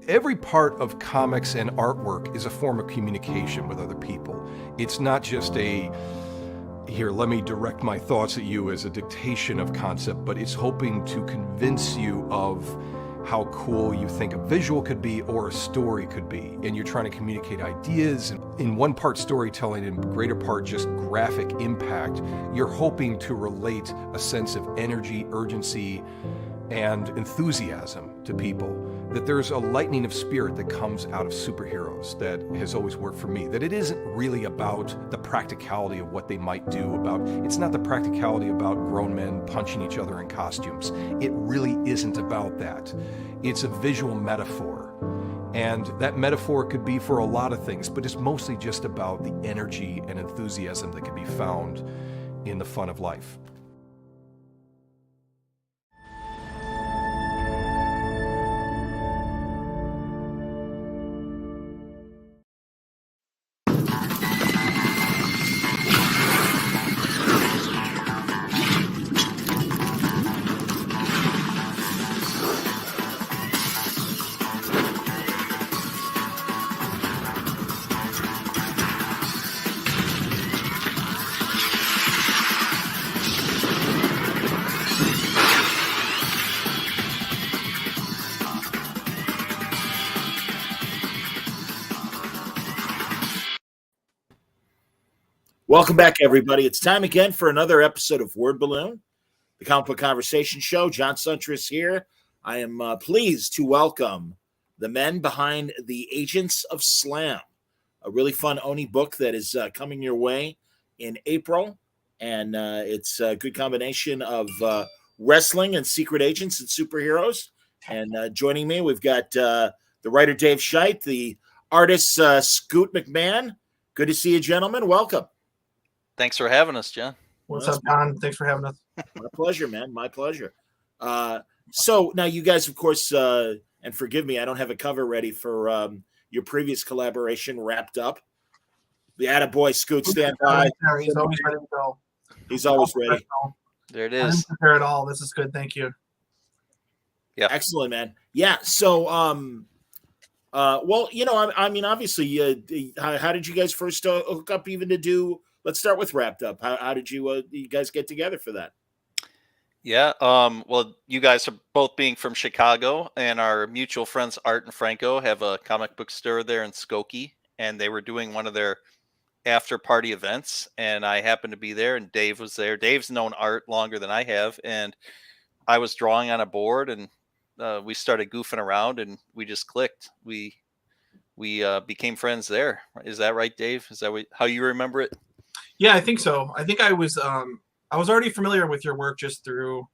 every part of comics and artwork is a form of communication with other people. It's not just here, let me direct my thoughts at you as a dictation of concept, but it's hoping to convince you of how cool you think a visual could be or a story could be. And you're trying to communicate ideas in one part storytelling and greater part just graphic impact. You're hoping to relate a sense of energy, urgency, and enthusiasm to people. That there's a lightning of spirit that comes out of superheroes that has always worked for me. That it isn't really about the practicality of what they might do. It's not the practicality about grown men punching each other in costumes. It really isn't about that. It's a visual metaphor. And that metaphor could be for a lot of things, but it's mostly just about the energy and enthusiasm that can be found in the fun of life. Welcome back, everybody. It's time again for another episode of Word Balloon, the comic book conversation show. John Suntress here. I am pleased to welcome the men behind the Agents of Slam, a really fun Oni book that is coming your way in April. And it's a good combination of wrestling and secret agents and superheroes. And joining me, we've got the writer Dave Scheidt, the artist Scoot McMahon. Good to see you, gentlemen. Welcome. Thanks for having us, John. What's up, John? Thanks for having us. My pleasure, man. My pleasure. So now you guys, of course, and forgive me, I don't have a cover ready for your previous collaboration, Wrapped Up. The attaboy Scoot, stand by. He's always ready to go. He's always ready. There it I is. didn't prepare at all. This is good. Thank you. Yeah. Excellent, man. Yeah. So, well, I mean, obviously, how did you guys first hook up even to do? Let's start with Wrapped Up. How did you guys get together for that? Yeah. Well, you guys are both being from Chicago, and our mutual friends Art and Franco have a comic book store there in Skokie, and they were doing one of their after party events, and I happened to be there, and Dave was there. Dave's known Art longer than I have, and I was drawing on a board, and we started goofing around, and we just clicked. We became friends there. Is that right, Dave? Is that how you remember it? Yeah, I think so. I think I was already familiar with your work just through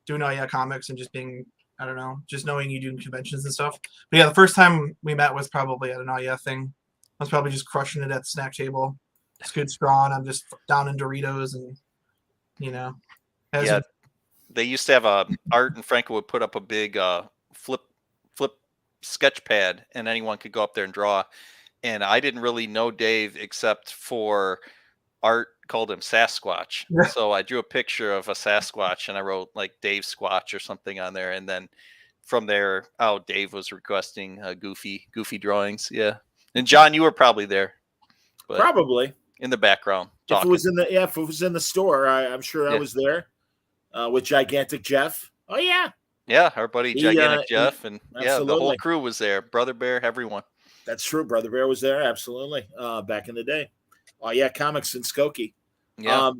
doing comics and just being, I don't know, just knowing you doing conventions and stuff. But yeah, the first time we met was probably at an thing. I was probably just crushing it at the snack table. It's good straw, I'm just down in Doritos and, Yeah, they used to have Art and Franco would put up a big flip sketch pad, and anyone could go up there and draw. And I didn't really know Dave except for Art called him Sasquatch. Yeah. So I drew a picture of a Sasquatch and I wrote like Dave Squatch or something on there. And then from there, Dave was requesting goofy drawings. Yeah. And John, you were probably there. Probably in the background. If it was in the store, I'm sure I was there with Gigantic Jeff. Oh yeah. Yeah, our buddy Gigantic Jeff, and the whole crew was there. Brother Bear, everyone. That's true. Brother Bear was there, absolutely. Back in the day. Oh yeah, comics in Skokie. Yeah.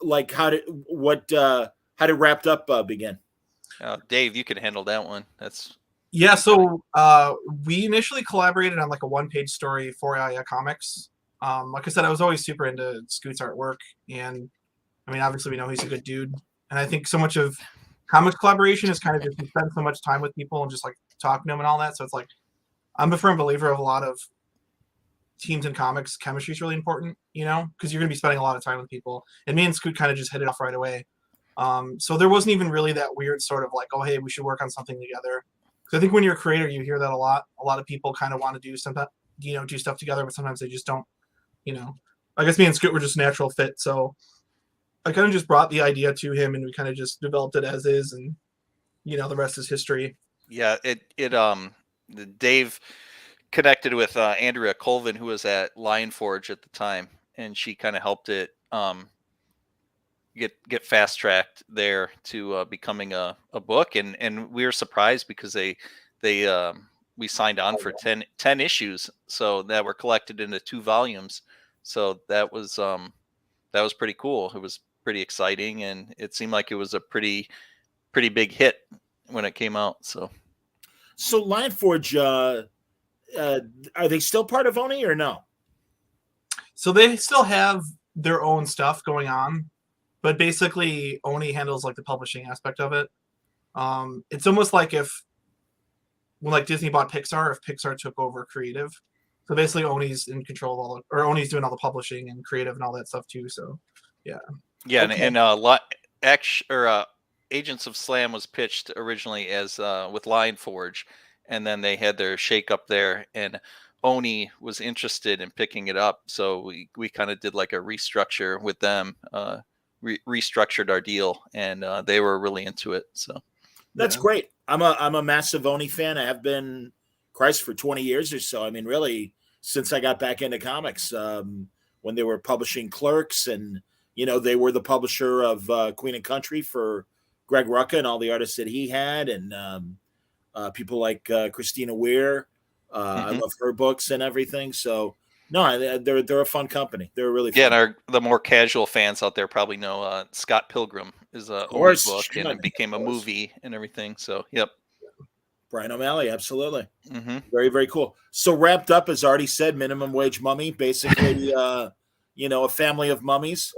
Like how did Wrapped Up begin? Dave, you can handle that one. So we initially collaborated on like a one-page story for Comics. Like I said, I was always super into Scoot's artwork, and I mean, obviously we know he's a good dude, and I think so much of comics collaboration is kind of just you spend so much time with people and just like talking to them and all that. So it's like I'm a firm believer of a lot of teams in comics. Chemistry is really important, because you're going to be spending a lot of time with people. And me and Scoot kind of just hit it off right away. So there wasn't even really that weird sort of like, oh, hey, we should work on something together. Because I think when you're a creator, you hear that a lot. A lot of people kind of want to do something, do stuff together, but sometimes they just don't. I guess me and Scoot were just a natural fit. So I kind of just brought the idea to him, and we kind of just developed it as is, and the rest is history. Yeah, Dave connected with Andrea Colvin, who was at Lionforge at the time, and she kind of helped it get fast tracked there to becoming a book, and we were surprised because we signed on for 10 issues, so that were collected into 2 volumes. So that was pretty cool. It was pretty exciting, and it seemed like it was a pretty big hit when it came out. So Lionforge, are they still part of Oni or no? So they still have their own stuff going on, but basically Oni handles like the publishing aspect of it. It's almost like when like Disney bought Pixar, if Pixar took over creative. So basically Oni's in control of all or Oni's doing all the publishing and creative and all that stuff too. So yeah. Yeah, okay. and Agents of Slam was pitched originally as with Lionforge, and then they had their shake up there, and Oni was interested in picking it up, so we kind of did like a restructure with them, restructured our deal, and they were really into it. So that's great. I'm a massive Oni fan. I have been, Christ, for 20 years or so. I mean, really, since I got back into comics, when they were publishing Clerks, and they were the publisher of Queen and Country for Greg Rucka and all the artists that he had, and people like Christina Weir. I love her books and everything. So no, they're a fun company. They're really fun. Yeah, and the more casual fans out there probably know Scott Pilgrim is a Oni book, and it became a movie and everything. So yep. Brian O'Malley, absolutely. Very, very cool. So Wrapped Up, as already said, minimum wage mummy, basically a family of mummies.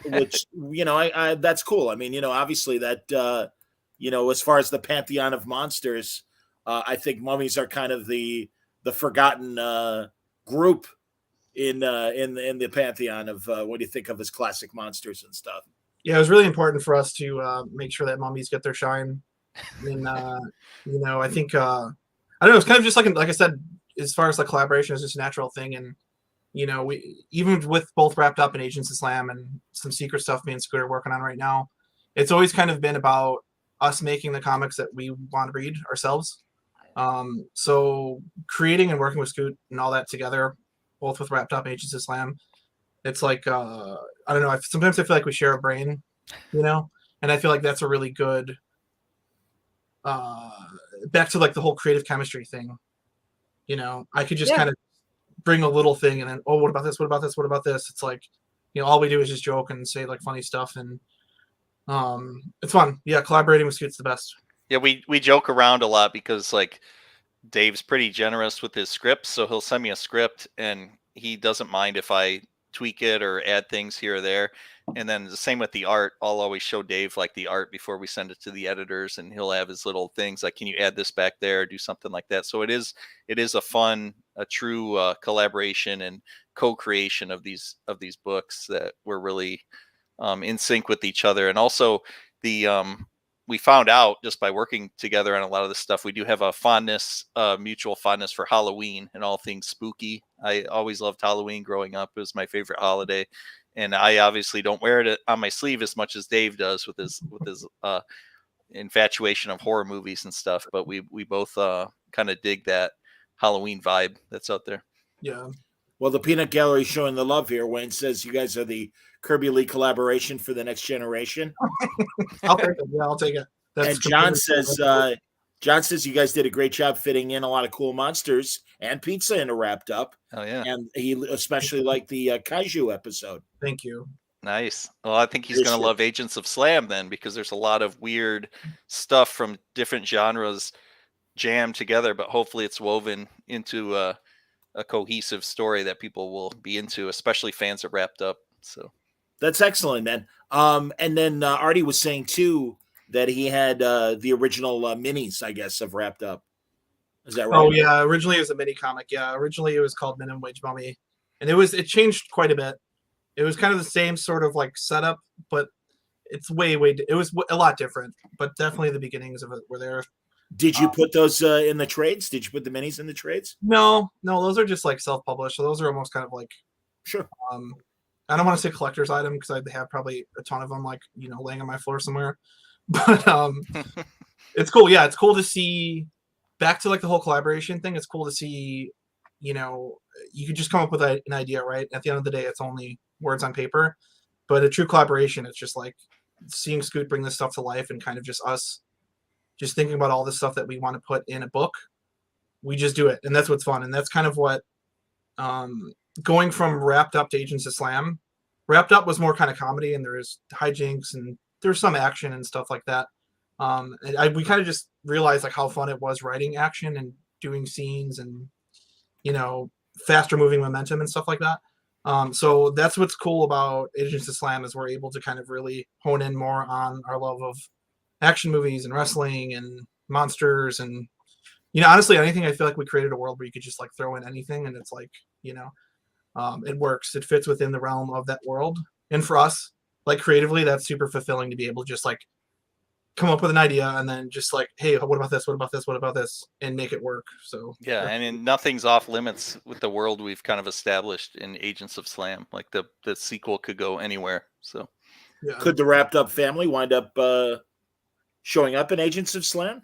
Which I that's cool. I mean, obviously that as far as the pantheon of monsters, I think mummies are kind of the forgotten group in the pantheon of what do you think of as classic monsters and stuff. Yeah, it was really important for us to make sure that mummies get their shine. And I think I don't know, it's kind of just like I said, as far as the collaboration is just a natural thing. And we, even with both Wrapped Up and Agents of Slam and some secret stuff me and Scooter working on right now, it's always kind of been about us making the comics that we want to read ourselves. So creating and working with Scoot and all that together, both with Wrapped Up and Agents of Slam, it's like I don't know, sometimes I feel like we share a brain, and I feel like that's a really good back to like the whole creative chemistry thing. I could just kind of bring a little thing and then, oh, what about this? What about this? What about this? It's like, all we do is just joke and say like funny stuff, and it's fun. Yeah, collaborating with Scoot's the best. Yeah, we joke around a lot because like Dave's pretty generous with his scripts, so he'll send me a script and he doesn't mind if I tweak it or add things here or there. And then the same with the art. I'll always show Dave like the art before we send it to the editors, and he'll have his little things like, can you add this back there, or do something like that. So it is a true collaboration and co-creation of these books that we're really in sync with each other. And also we found out just by working together on a lot of this stuff, we do have a mutual fondness for Halloween and all things spooky. I always loved Halloween growing up. It was my favorite holiday. And I obviously don't wear it on my sleeve as much as Dave does with his infatuation of horror movies and stuff. But we both kind of dig that Halloween vibe that's out there. Yeah. Well, the Peanut Gallery showing the love here. Wayne says you guys are the Kirby Lee collaboration for the next generation. I'll take it. Yeah, I'll take it. And John says you guys did a great job fitting in a lot of cool monsters and pizza into Wrapped Up. Oh yeah. And he especially liked the Kaiju episode. Thank you. Nice. Well, I think he's going to love Agents of Slam then, because there's a lot of weird stuff from different genres jammed together, but hopefully it's woven into a cohesive story that people will be into, especially fans of Wrapped Up. So that's excellent, man. And then Artie was saying too that he had the original minis, I guess, of Wrapped Up. Is that right? Oh yeah, originally it was a mini comic. Yeah, originally it was called Minimum Wage Mummy, and it changed quite a bit. It was kind of the same sort of like setup, but it's it was a lot different. But definitely the beginnings of it were there. Did you put those in the trades? Did you put the minis in the trades? No, those are just like self-published. So those are almost kind of like, sure. I don't want to say collector's item because I have probably a ton of them, like laying on my floor somewhere. But it's cool. Yeah, it's cool to see back to like the whole collaboration thing, it's cool to see, you could just come up with an idea, right? At the end of the day, it's only words on paper. But a true collaboration, it's just like seeing Scoot bring this stuff to life and kind of just us just thinking about all the stuff that we want to put in a book. We just do it. And that's what's fun. And that's kind of what going from Wrapped Up to Agents of Slam. Wrapped Up was more kind of comedy, and there was hijinks and there's some action and stuff like that. We kind of just realized like how fun it was writing action and doing scenes and, faster moving momentum and stuff like that. So that's what's cool about Agents of Slam is we're able to kind of really hone in more on our love of action movies and wrestling and monsters and, honestly, anything. I feel like we created a world where you could just like throw in anything and it's like, it works. It fits within the realm of that world. And for us, like creatively, that's super fulfilling to be able to just like come up with an idea and then just like, hey, what about this? What about this? What about this? And make it work. So yeah, and nothing's off limits with the world we've kind of established in Agents of Slam. Like the sequel could go anywhere. So yeah. Could the Wrapped Up family wind up showing up in Agents of Slam?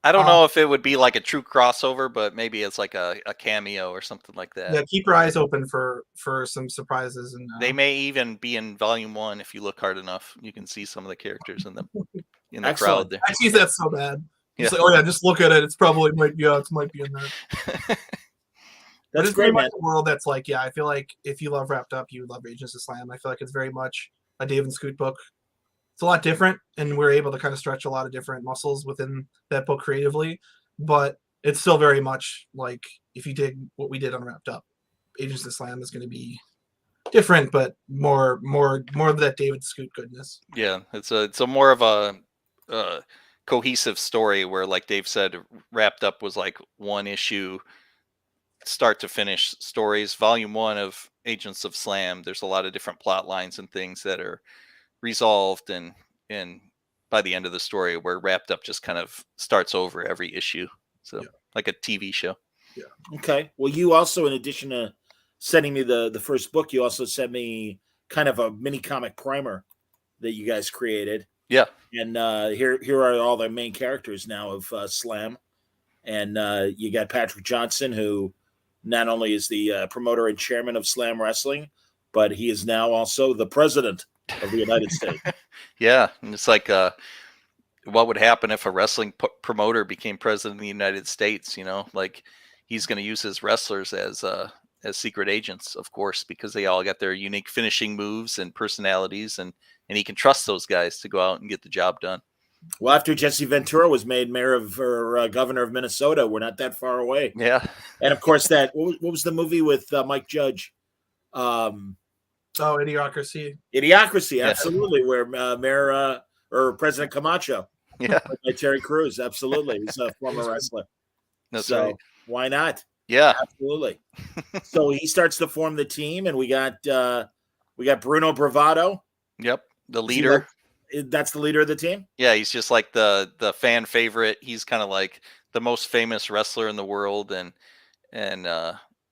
I don't know if it would be like a true crossover, but maybe it's like a cameo or something like that. Yeah, keep your eyes open for some surprises. And they may even be in Volume 1 if you look hard enough. You can see some of the characters in the crowd there. I tease that so bad. Yeah. Like, oh yeah, just look at it. It's probably might be in there. That's great, man. A world that's like, yeah, I feel like if you love Wrapped Up, you love Agents of Slam. I feel like it's very much a Dave and Scoot book. It's a lot different, and we're able to kind of stretch a lot of different muscles within that book creatively, but it's still very much like if you dig what we did on Wrapped Up, Agents of Slam is going to be different, but more of that David Scoot goodness. Yeah, it's a more of a cohesive story where, like Dave said, Wrapped Up was like one issue, start to finish stories. Volume 1 of Agents of Slam, there's a lot of different plot lines and things that are resolved and by the end of the story, where Wrapped Up just kind of starts over every issue. So like a TV show. Yeah. Okay. Well, you also, in addition to sending me the first book, you also sent me kind of a mini comic primer that you guys created. Yeah. And here are all the main characters now of Slam. And you got Patrick Johnson, who not only is the promoter and chairman of Slam Wrestling, but he is now also the president of the United States. Yeah, and it's like what would happen if a wrestling promoter became president of the United States? Like he's going to use his wrestlers as secret agents, of course, because they all got their unique finishing moves and personalities, and he can trust those guys to go out and get the job done. Well, after Jesse Ventura was made mayor or governor of Minnesota, we're not that far away. Yeah. And of course, what was the movie with Mike Judge? Idiocracy. Idiocracy, absolutely. Where Mayor or President Camacho, by Terry Crews, absolutely. He's a former wrestler. That's right. Why not? Yeah, absolutely. So he starts to form the team, and we got Bruno Bravado. Yep, the leader. That's the leader of the team. Yeah, he's just like the fan favorite. He's kind of like the most famous wrestler in the world, and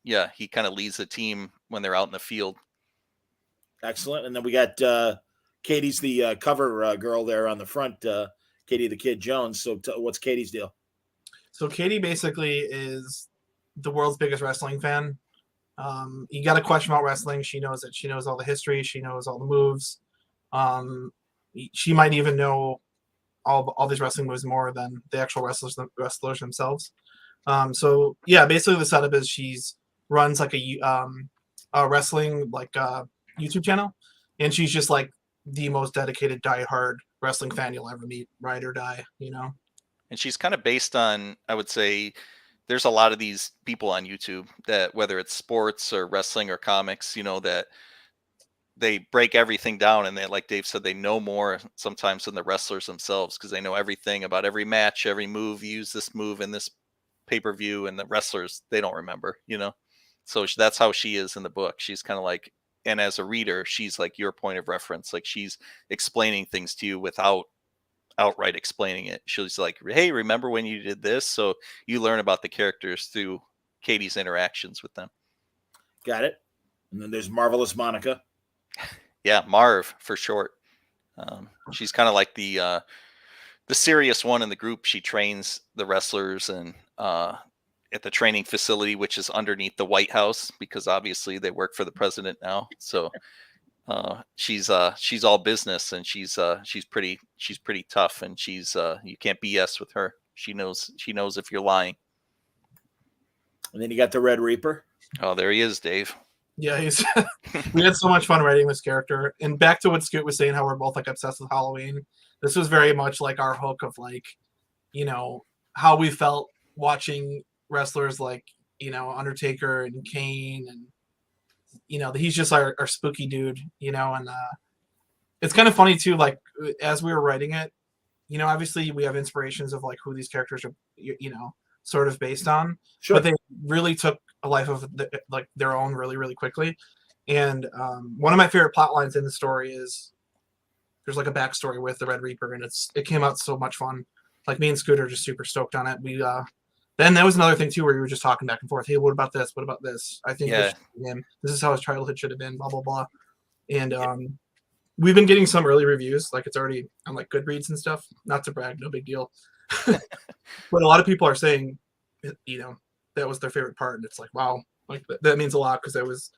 he kind of leads the team when they're out in the field. Excellent. And then we got Katie's the cover girl there on the front, Katie the Kid Jones. So what's Katie's deal? So Katie basically is the world's biggest wrestling fan. You got a question about wrestling. She knows it. She knows all the history. She knows all the moves. She might even know all these wrestling moves more than the actual wrestlers themselves. So yeah, basically the setup is she's runs like a wrestling YouTube channel, and she's just like the most dedicated diehard wrestling fan you'll ever meet, ride or die, And she's kind of based on, I would say, there's a lot of these people on YouTube that, whether it's sports or wrestling or comics, that they break everything down, and they, like Dave said, they know more sometimes than the wrestlers themselves, because they know everything about every match, every move. Use this move in this pay-per-view, and the wrestlers, they don't remember, So that's how she is in the book. She's kind of like, and as a reader, she's like your point of reference. Like she's explaining things to you without outright explaining it. She's like, hey, remember when you did this? So you learn about the characters through Katie's interactions with them. Got it. And then there's Marvelous Monica. Yeah, Marv for short. She's kind of like the the serious one in the group. She trains the wrestlers and at the training facility, which is underneath the White House, because obviously they work for the president now. So she's all business, and she's pretty tough, and you can't BS with her. She knows if you're lying. And then you got the Red Reaper. Oh, there he is, Dave. Yeah, we had so much fun writing this character. And back to what Scoot was saying, how we're both like obsessed with Halloween. This was very much like our hook of like, how we felt watching wrestlers like, Undertaker and Kane, and he's just our spooky dude, and it's kind of funny too, like as we were writing it, obviously we have inspirations of like who these characters are, sort of based on. Sure. But they really took a life of their own really, really quickly. And one of my favorite plot lines in the story is there's like a backstory with the Red Reaper, and it came out so much fun. Like me and Scooter are just super stoked on it. We then that was another thing too, where we were just talking back and forth. Hey, what about this? What about this? I think this is how his childhood should have been. Blah blah blah. And we've been getting some early reviews. Like it's already on like Goodreads and stuff. Not to brag, no big deal. But a lot of people are saying, that was their favorite part, and it's like, wow, like that means a lot, because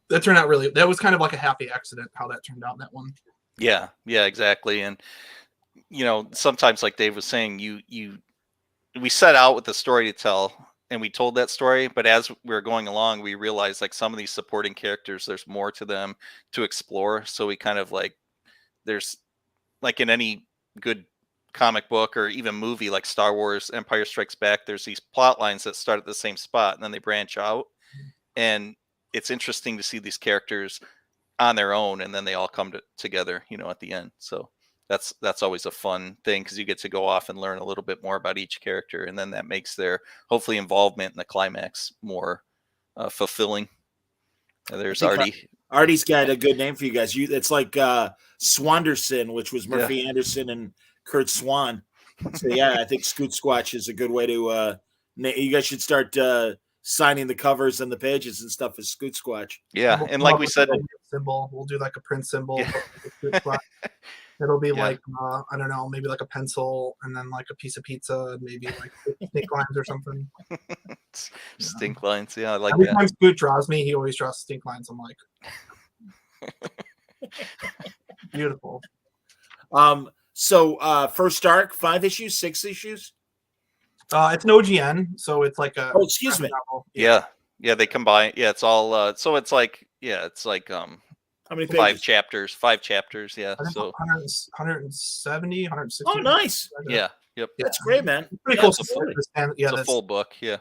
that turned out really. That was kind of like a happy accident how that turned out, that one. Yeah, exactly. And sometimes, like Dave was saying, we set out with the story to tell, and we told that story, but as we were going along, we realized like some of these supporting characters, there's more to them to explore. So we kind of like, there's like in any good comic book or even movie like Star Wars Empire Strikes Back, there's these plot lines that start at the same spot and then they branch out, and it's interesting to see these characters on their own and then they all come together at the end. So that's always a fun thing, because you get to go off and learn a little bit more about each character, and then that makes their hopefully involvement in the climax more fulfilling. There's Artie. Artie's got a good name for you guys. It's like Swanderson, which was Murphy Anderson and Kurt Swan. So yeah, I think Scoot Squatch is a good way to. You guys should start signing the covers and the pages and stuff as Scoot Squatch. Yeah, and like we said, symbol. We'll do like a print symbol. Yeah. It'll be like I don't know, maybe like a pencil and then like a piece of pizza and maybe like stink lines or something. Stink lines, yeah, I like Every that. time Scoot draws me, he always draws stink lines. I'm like, beautiful. So first arc, 5 issues, 6 issues. It's an OGN, so it's like a. Oh, excuse me. Novel. Yeah, they combine. Yeah, it's all. So it's like how many pages? Chapters. 5 chapters. Yeah, so 170, 160. Oh, nice. Yeah. Yep. That's great, man. Pretty close to it's a full book. Yeah.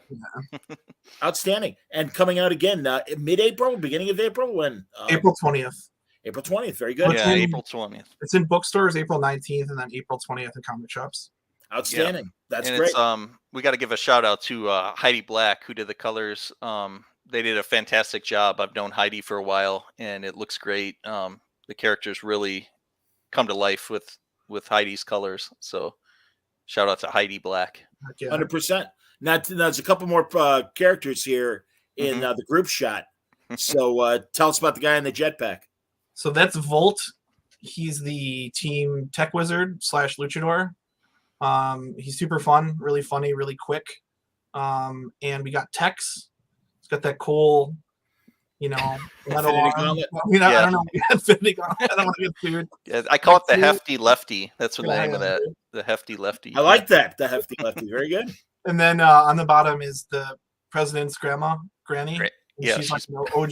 Outstanding. And coming out again mid-April, beginning of April, when? April 20th. April 20th. Very good. Yeah, April 20th. It's in bookstores April 19th and then April 20th in comic shops. Outstanding. Yeah. That's and great. We got to give a shout out to Heidi Black, who did the colors. They did a fantastic job. I've known Heidi for a while, and it looks great. The characters really come to life with Heidi's colors. So shout out to Heidi Black. 100%. Now there's a couple more characters here in the group shot. So tell us about the guy in the jetpack. So that's Volt. He's the team tech wizard / luchador. He's super fun, really funny, really quick. And we got Tex. He's got that cool, metal arm. I don't know. Infinity Gauntlet. I don't want to get sued. Yeah, I call it the Hefty Lefty. That's what the name of that. The Hefty Lefty. I like that. The Hefty Lefty. Very good. And then on the bottom is the president's Granny. Yeah, she's like OG,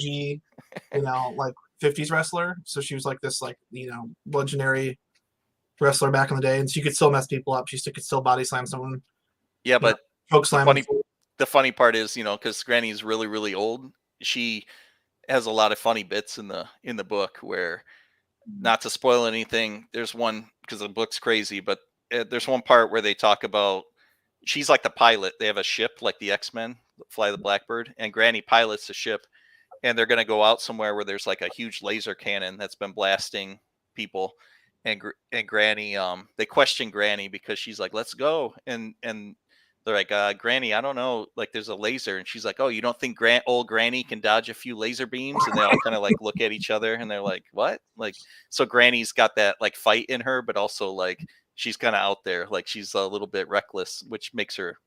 like 50s wrestler. So she was like this, legendary wrestler back in the day, and she could still mess people up. She could still body slam someone. Yeah, but choke slam. The funny part is, because Granny's really, really old, she has a lot of funny bits in the book where, not to spoil anything, there's one, because the book's crazy, but there's one part where they talk about, she's like the pilot. They have a ship like the X-Men, Fly the Blackbird, and Granny pilots the ship, and they're going to go out somewhere where there's like a huge laser cannon that's been blasting people. And Granny, they question Granny because she's like, let's go. And they're like, Granny, I don't know. Like, there's a laser. And she's like, oh, you don't think old Granny can dodge a few laser beams? And they all kind of like look at each other and they're like, what? Like, so Granny's got that like fight in her, but also like she's kind of out there. Like she's a little bit reckless, which makes her,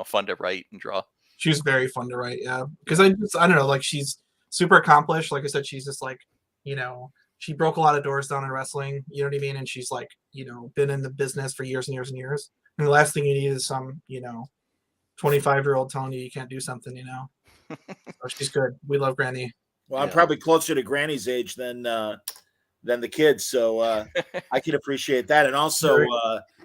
fun to write and draw. She's very fun to write, yeah. Because I don't know, like she's super accomplished. Like I said, she's just like, she broke a lot of doors down in wrestling. You know what I mean? And she's like, been in the business for years and years and years. And the last thing you need is some, 25-year-old telling you can't do something. So she's good. We love Granny. Well, I'm probably closer to Granny's age than the kids, so I can appreciate that. And also,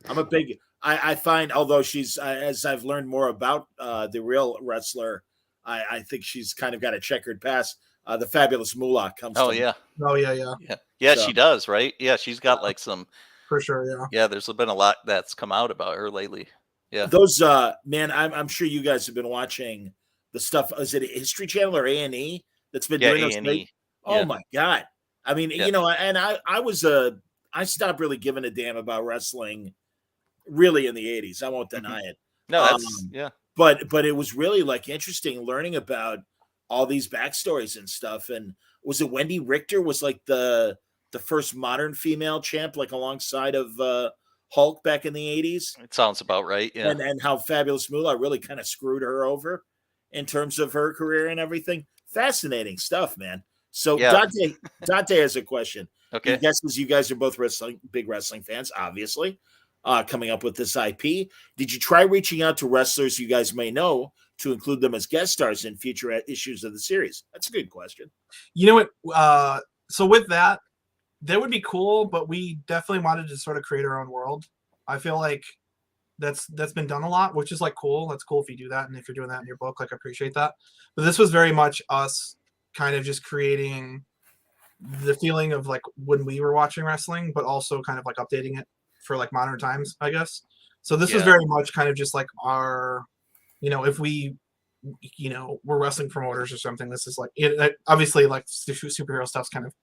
I'm a big. I find, although she's as I've learned more about the real wrestler, I think she's kind of got a checkered past. The Fabulous Moolah comes. Oh to yeah. Oh yeah. Yeah, So, she does, right? Yeah, she's got like some. For sure, yeah. Yeah, there's been a lot that's come out about her lately. Yeah. Those man, I'm sure you guys have been watching the stuff. Is it History Channel or A&E that's been doing those? A&E. Oh my God! I mean, and I stopped really giving a damn about wrestling, really in the '80s. I won't deny it. No, that's But it was really like interesting learning about all these backstories and stuff. And was it Wendy Richter was like the first modern female champ, like alongside of Hulk back in the '80s? It sounds about right. Yeah. And how Fabulous Moolah really kind of screwed her over in terms of her career and everything. Fascinating stuff, man. So Dante has a question. Okay. He guesses you guys are both big wrestling fans, obviously. Coming up with this IP. Did you try reaching out to wrestlers you guys may know to include them as guest stars in future issues of the series? That's a good question. You know what? So with that would be cool, but we definitely wanted to sort of create our own world. I feel like that's been done a lot, which is like cool. That's cool if you do that, and if you're doing that in your book, like I appreciate that. But this was very much us kind of just creating the feeling of like when we were watching wrestling, but also kind of like updating it for like modern times, I guess. So this was very much kind of just like our, if we, we're wrestling promoters or something, this is like, obviously like superhero stuff's kind of,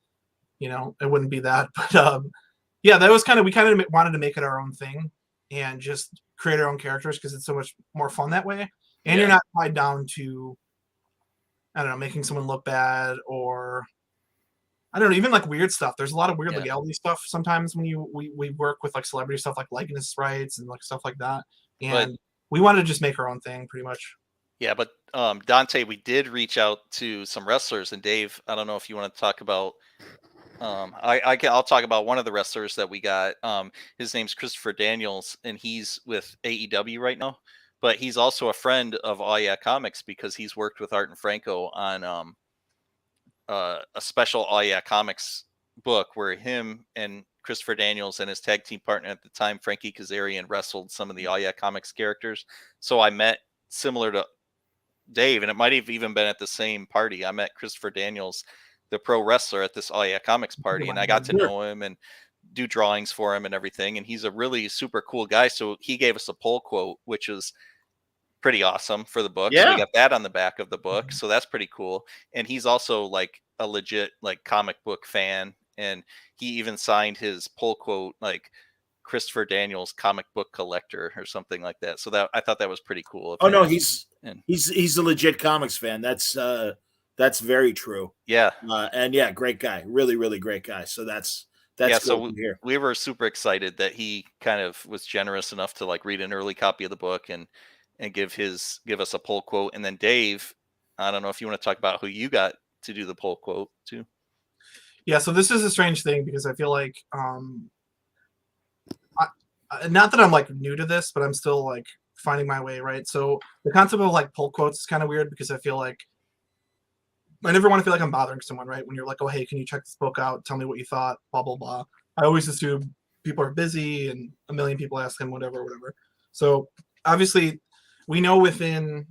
it wouldn't be that, but that was we kind of wanted to make it our own thing and just create our own characters because it's so much more fun that way. And you're not tied down to, I don't know, making someone look bad or I don't know, even like weird stuff. There's a lot of weird legality stuff sometimes when we work with like celebrity stuff, like likeness rights and like stuff like that. And we wanted to just make our own thing pretty much. Yeah, but Dante, we did reach out to some wrestlers, and Dave, I don't know if you want to talk about. I'll talk about one of the wrestlers that we got. His name's Christopher Daniels, and he's with AEW right now. But he's also a friend of Oh Yeah Comics because he's worked with Art and Franco on a special Oh Yeah Comics book where him and Christopher Daniels and his tag team partner at the time, Frankie Kazarian, wrestled some of the Oh Yeah Comics characters. So I met, similar to Dave, and it might have even been at the same party, I met Christopher Daniels, the pro wrestler, at this Oh Yeah Comics party, and I got to know him and do drawings for him and everything. And he's a really super cool guy. So he gave us a pull quote, which is pretty awesome for the book. Yeah. So we got that on the back of the book. So that's pretty cool. And he's also like a legit like comic book fan. And he even signed his pull quote, like Christopher Daniels comic book collector or something like that. So that I thought that was pretty cool. Oh no, he's a legit comics fan. That's very true. Yeah. And yeah, great guy. Really, really great guy. So that's so we were super excited that he kind of was generous enough to like read an early copy of the book and give us a pull quote. And then Dave, I don't know if you want to talk about who you got to do the pull quote too. Yeah, so this is a strange thing because I feel like not that I'm like new to this, but I'm still like finding my way, right? So the concept of like pull quotes is kind of weird because I feel like I never want to feel like I'm bothering someone, right? When you're like, oh, hey, can you check this book out? Tell me what you thought, blah, blah, blah. I always assume people are busy and a million people ask them whatever. So obviously we know within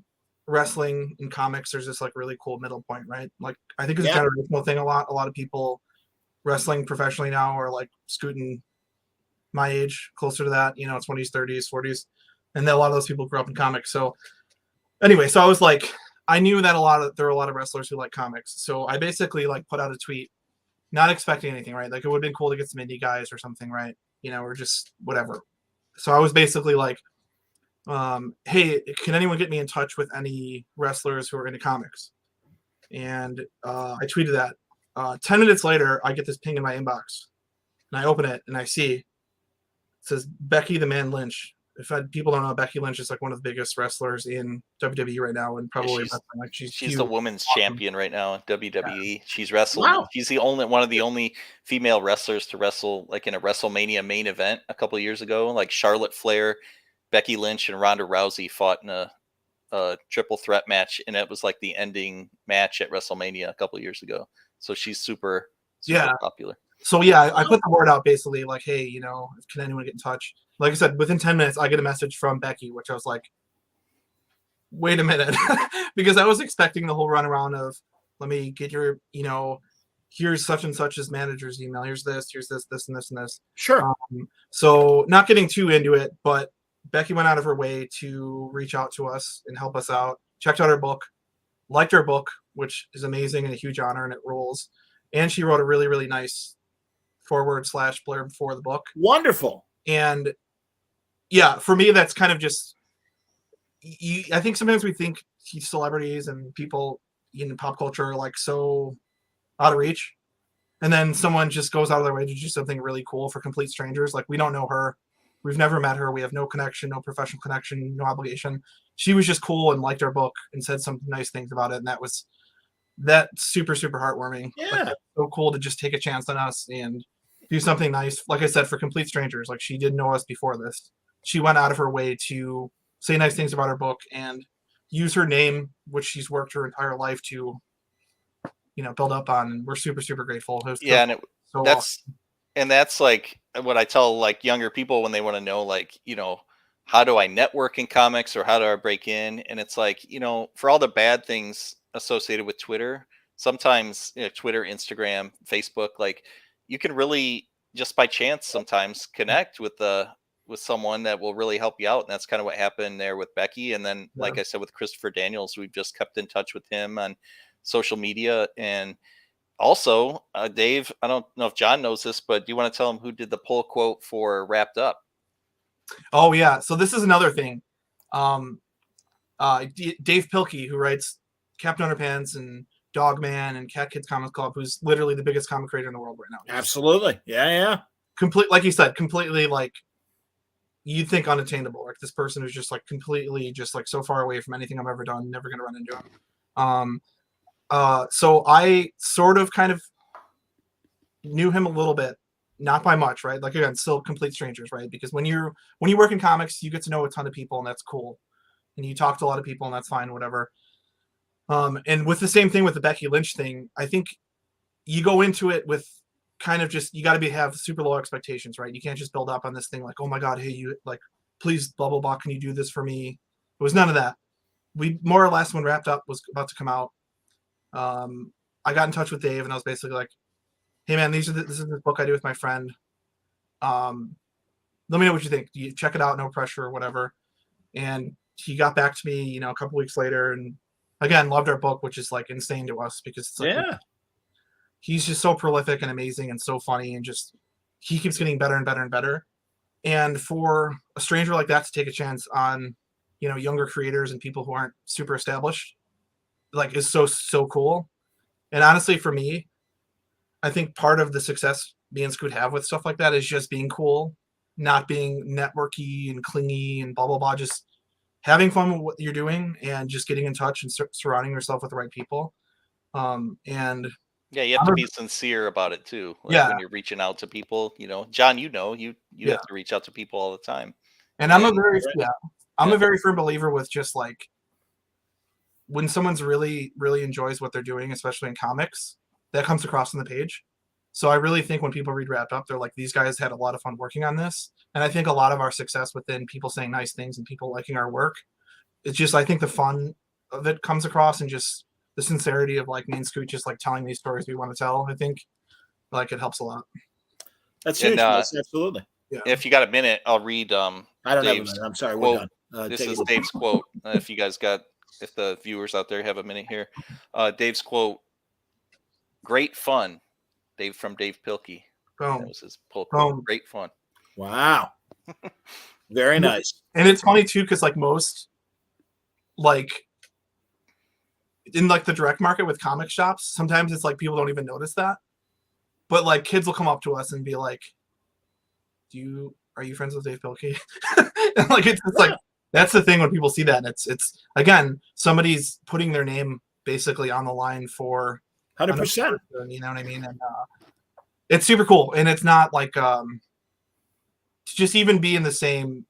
wrestling and comics, there's this like really cool middle point, right? Like I think it's a generational thing. A lot of people wrestling professionally now are like scooting my age, closer to that, 20s, 30s, 40s. And then a lot of those people grew up in comics. So anyway, so I was like, I knew that there were a lot of wrestlers who like comics. So I basically like put out a tweet, not expecting anything, right? Like it would have been cool to get some indie guys or something, right? Or just whatever. So I was basically like, hey, can anyone get me in touch with any wrestlers who are into comics? And I tweeted that. 10 minutes later, I get this ping in my inbox. And I open it and I see says Becky the Man Lynch. People don't know, Becky Lynch is like one of the biggest wrestlers in WWE right now, and probably like she's the huge. women's champion right now in WWE. Yeah. She's wrestled. Wow. She's one of the only female wrestlers to wrestle like in a WrestleMania main event a couple of years ago. Like Charlotte Flair, Becky Lynch, and Ronda Rousey fought in a triple threat match, and it was like the ending match at WrestleMania a couple of years ago. So she's super popular. So yeah, I put the word out basically like, hey, you know, can anyone get in touch? Like I said, within 10 minutes, I get a message from Becky, which I was like, wait a minute, because I was expecting the whole runaround of, let me get your, you know, here's such and such's manager's email. Here's this, this, and this, and this. Sure. So not getting too into it, but Becky went out of her way to reach out to us and help us out. Checked out our book, liked our book, which is amazing and a huge honor, and it rules. And she wrote a really, really nice forward/blurb for the book. Wonderful. And yeah, for me, that's kind of just, I think sometimes we think celebrities and people in pop culture are like so out of reach. And then someone just goes out of their way to do something really cool for complete strangers. Like, we don't know her. We've never met her. We have no connection, no professional connection, no obligation. She was just cool and liked our book and said some nice things about it. And that's super, super heartwarming. Yeah. Like, so cool to just take a chance on us and do something nice. Like I said, for complete strangers. Like, she didn't know us before this. She went out of her way to say nice things about her book and use her name, which she's worked her entire life to, you know, build up on. And we're super, super grateful. That's like what I tell like younger people when they want to know, like, you know, how do I network in comics or how do I break in? And it's like, you know, for all the bad things associated with Twitter, sometimes, you know, Twitter, Instagram, Facebook, like, you can really just by chance sometimes connect with someone that will really help you out. And that's kind of what happened there with Becky. And then, like I said, with Christopher Daniels, we've just kept in touch with him on social media. And also, Dave, I don't know if John knows this, but do you want to tell him who did the pull quote for Wrapped Up? Oh yeah. So this is another thing. Dave Pilkey, who writes Captain Underpants and Dogman and Cat Kids Comics Club, who's literally the biggest comic creator in the world right now. Absolutely. Yeah. Like you said, completely like, you'd think unattainable. Like, this person who's just like completely just like so far away from anything I've ever done, never going to run into him. So I sort of kind of knew him a little bit, not by much, right? Like, again, still complete strangers, right? Because when you work in comics, you get to know a ton of people, and that's cool. And you talk to a lot of people, and that's fine, whatever. And with the same thing with the Becky Lynch thing, I think you go into it with kind of just, you got to have super low expectations, right? You can't just build up on this thing like, oh my God, hey, you like, please, blah, blah, blah, can you do this for me? It was none of that. We more or less, when Wrapped Up was about to come out, I got in touch with Dave, and I was basically like, hey man, this is the book I do with my friend. Let me know what you think. You check it out, no pressure or whatever. And he got back to me, you know, a couple weeks later, and again, loved our book, which is like insane to us because it's like, he's just so prolific and amazing and so funny, and just, he keeps getting better and better and better. And for a stranger like that to take a chance on, you know, younger creators and people who aren't super established, like, is so cool. And honestly, for me, I think part of the success me and Scoot have with stuff like that is just being cool, not being networky and clingy and blah blah blah, just having fun with what you're doing and just getting in touch and surrounding yourself with the right people. And yeah, you have to be sincere about it too. Like, when you're reaching out to people, you know, John, you have to reach out to people all the time. And I'm a very firm believer with just like, when someone's really, really enjoys what they're doing, especially in comics, that comes across on the page. So I really think when people read Wrapped Up, they're like, these guys had a lot of fun working on this. And I think a lot of our success within people saying nice things and people liking our work, it's just, I think the fun of it comes across, and just the sincerity of like me and Scoot just like telling these stories we want to tell. I think like it helps a lot. That's huge. Absolutely. Yeah. If you got a minute, I'll read I don't have a minute. I'm sorry. We're done. This is Dave's quote. If the viewers out there have a minute here. Dave's quote: "Great fun." From Dave Pilkey. Boom. That was his pull quote. Great fun. Wow. Very nice. And it's funny too, because like most, like in like the direct market with comic shops, sometimes it's like people don't even notice that. But like kids will come up to us and be like, are you friends with Dave Pilkey? And like it's like that's the thing when people see that. It's again somebody's putting their name basically on the line for 100%. You know what I mean? And it's super cool, and it's not like to just even be in the same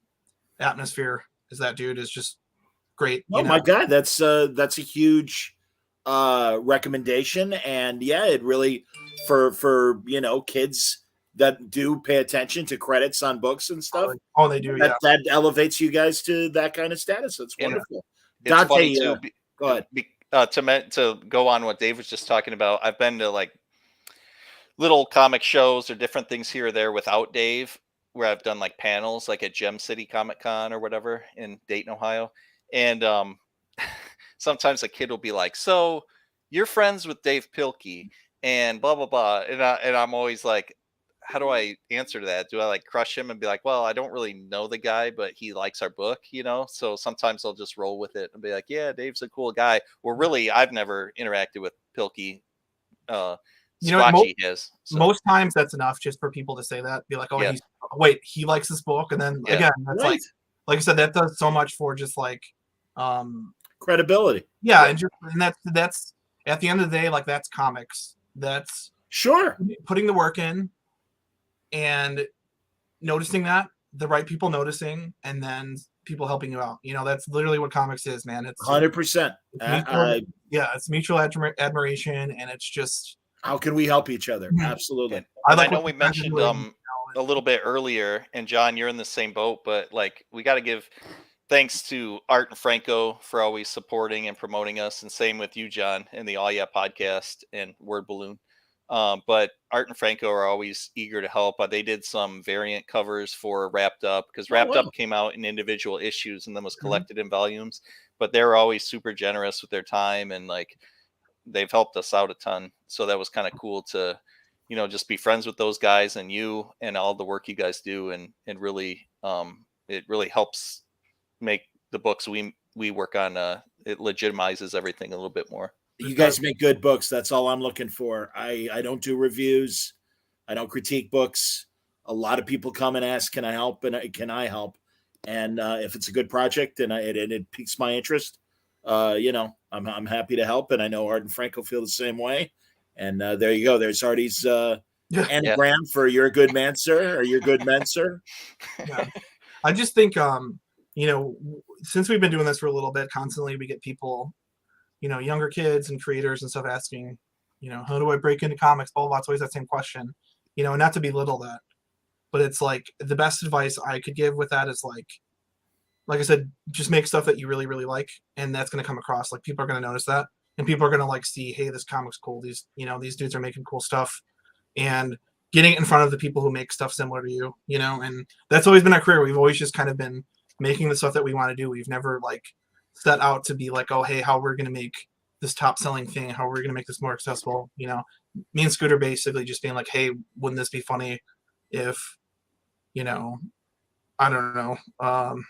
atmosphere as that dude is just great. Oh my God, that's a huge recommendation, and yeah, it really for kids that do pay attention to credits on books and stuff. Oh, they do. That elevates you guys to that kind of status. That's wonderful. It's Dante, funny too. go ahead. To go on what Dave was just talking about, I've been to like little comic shows or different things here or there without Dave, where I've done like panels, like at Gem City Comic Con or whatever in Dayton, Ohio, and sometimes a kid will be like, "So you're friends with Dave Pilkey and blah blah blah," and I'm always like, how do I answer to that? Do I like crush him and be like, well, I don't really know the guy, but he likes our book, So sometimes I'll just roll with it and be like, yeah, Dave's a cool guy. Well, really, I've never interacted with Pilkey. Squatchy has. So. Most times that's enough just for people to say that. Be like, oh, he likes this book, and then again, that's like I said, that does so much for just like credibility. Yeah, and that's at the end of the day, like that's comics. That's sure putting the work in. And noticing that, the right people noticing, and then people helping you out. That's literally what comics is, man. It's 100%. It's mutual admiration, and it's just how can we help each other? Absolutely. I know we mentioned a little bit earlier, and John, you're in the same boat, but like we got to give thanks to Art and Franco for always supporting and promoting us, and same with you, John, in the All Yeah podcast and Word Balloon. But Art and Franco are always eager to help. They did some variant covers for Wrapped Up because Wrapped Up came out in individual issues and then was collected in volumes. But they're always super generous with their time, and like they've helped us out a ton. So that was kind of cool to, just be friends with those guys and you and all the work you guys do, and really, it really helps make the books we work on. It legitimizes everything a little bit more. You guys make good books. That's all I'm looking for. I don't do reviews. I don't critique books. A lot of people come and ask, can I help? And can I help? And if it's a good project and it piques my interest, I'm happy to help. And I know Art and Franco feel the same way. And there you go. There's Artie's anagram for "You're a good man, sir," or "You're good men, sir." Yeah. I just think, since we've been doing this for a little bit, constantly we get people, younger kids and creators and stuff asking, how do I break into comics? Blah, blah, blah. It's always that same question, and not to belittle that, but it's like the best advice I could give with that is like I said, just make stuff that you really, really like. And that's going to come across. Like people are going to notice that, and people are going to like see, hey, this comic's cool. These dudes are making cool stuff, and getting it in front of the people who make stuff similar to you, and that's always been our career. We've always just kind of been making the stuff that we want to do. We've never like set out to be like, oh, hey, how we're going to make this top selling thing, how we're going to make this more accessible. Me and Scooter basically just being like, hey, wouldn't this be funny if, I don't know. I'm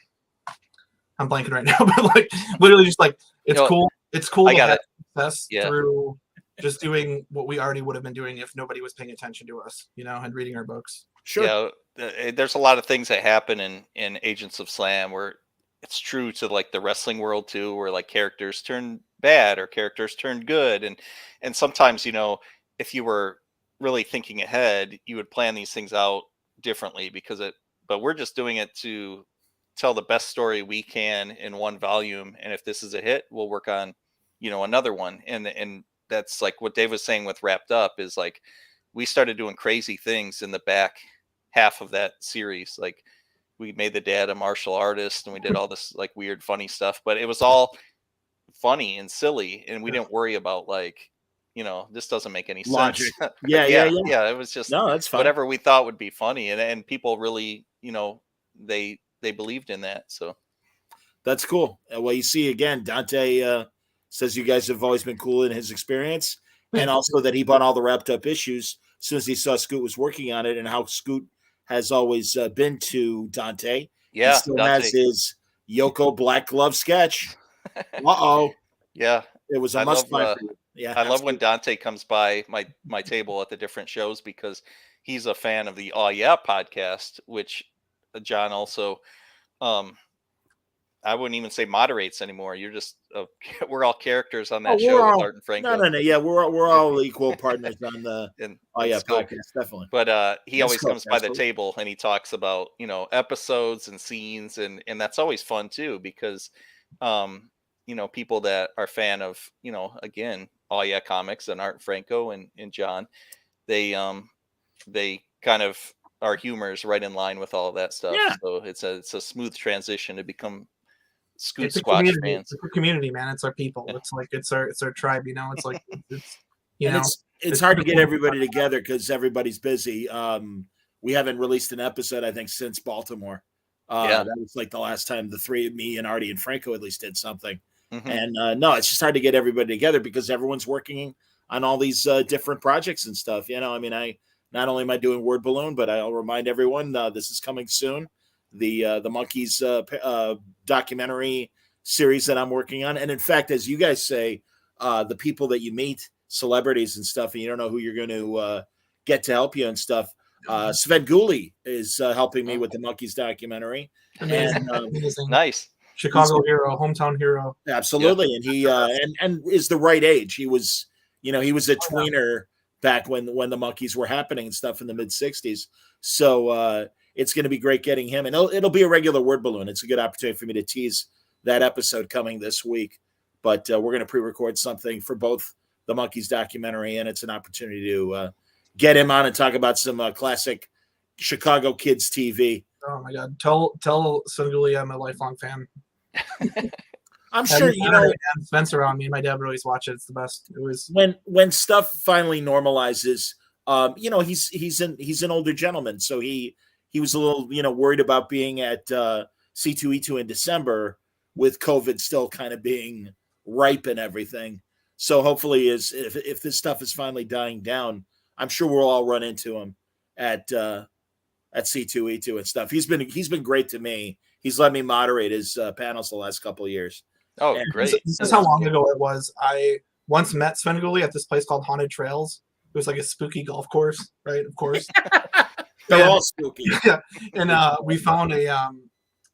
blanking right now, but like literally just like, it's cool. It's cool to have success through just doing what we already would have been doing if nobody was paying attention to us, and reading our books. Sure. Yeah. There's a lot of things that happen in Agents of Slam where it's true to like the wrestling world too, where like characters turn bad or characters turn good. And sometimes, if you were really thinking ahead, you would plan these things out differently but we're just doing it to tell the best story we can in one volume. And if this is a hit, we'll work on, another one. And that's like what Dave was saying with Wrapped Up is like, we started doing crazy things in the back half of that series. Like we made the dad a martial artist and we did all this like weird, funny stuff, but it was all funny and silly. And we didn't worry about like, this doesn't make any Logic. sense. Yeah. It was just that's fine. Whatever we thought would be funny. And people really, they believed in that. So that's cool. Well, you see again, Dante says you guys have always been cool in his experience, and also that he bought all the Wrapped Up issues as soon as he saw Scoot was working on it, and how Scoot has always been to Dante. Yeah, he still has his Yoko Black Glove sketch. Yeah, it was a must buy for you. Yeah, I love when Dante comes by my table at the different shows because he's a fan of the Oh Yeah podcast, which John also, I wouldn't even say moderates anymore. You're just we're all characters on that show with Art and Franco. No. Yeah, we're all equal partners on the podcast, definitely. But he always comes by the table and he talks about, you know, episodes and scenes, and that's always fun too, because you know, people that are fan of, you know, again, Comics and Art and Franco and John, they kind of, our humor is right in line with all of that stuff. Yeah. So it's a smooth transition to become Scoot It's Squatch community. fans. It's a community, man. It's our people. Yeah. It's like it's our tribe. You know, it's like it's hard to get everybody together because everybody's busy. We haven't released an episode, I think, since Baltimore. That was like the last time the three of me and Artie and Franco at least did something. Mm-hmm. And no, it's just hard to get everybody together because everyone's working on all these different projects and stuff. You know, I mean, not only am I doing Word Balloon, but I'll remind everyone this is coming soon. The Monkeys documentary series that I'm working on. And in fact, as you guys say, the people that you meet, celebrities and stuff, and you don't know who you're going to get to help you and stuff. Sven Gulli is helping me with the Monkeys documentary. Amazing. And, nice. Chicago hero, hometown hero. Absolutely. And he and is the right age. He was, you know, he was a tweener back when the Monkeys were happening and stuff in the mid 60s. So it's going to be great getting him, and it'll be a regular Word Balloon. It's a good opportunity for me to tease that episode coming this week, but we're going to pre-record something for both the Monkeys documentary, and it's an opportunity to get him on and talk about some classic Chicago kids TV. Oh my God. Tell Sven Gulli I'm a lifelong fan. I'm sure, you know, Spencer on me and my dad would always watch it. It's the best. It was when stuff finally normalizes. You know, he's an older gentleman, so he was a little, you know, worried about being at C2E2 in December with COVID still kind of being ripe and everything. So hopefully, if this stuff is finally dying down, I'm sure we'll all run into him at C2E2 and stuff. He's been great to me. He's let me moderate his panels the last couple of years. Oh, great! This is how long ago it was. I once met Sven Gulli at this place called Haunted Trails. It was like a spooky golf course, right? Of course. They're all spooky. Yeah. And we found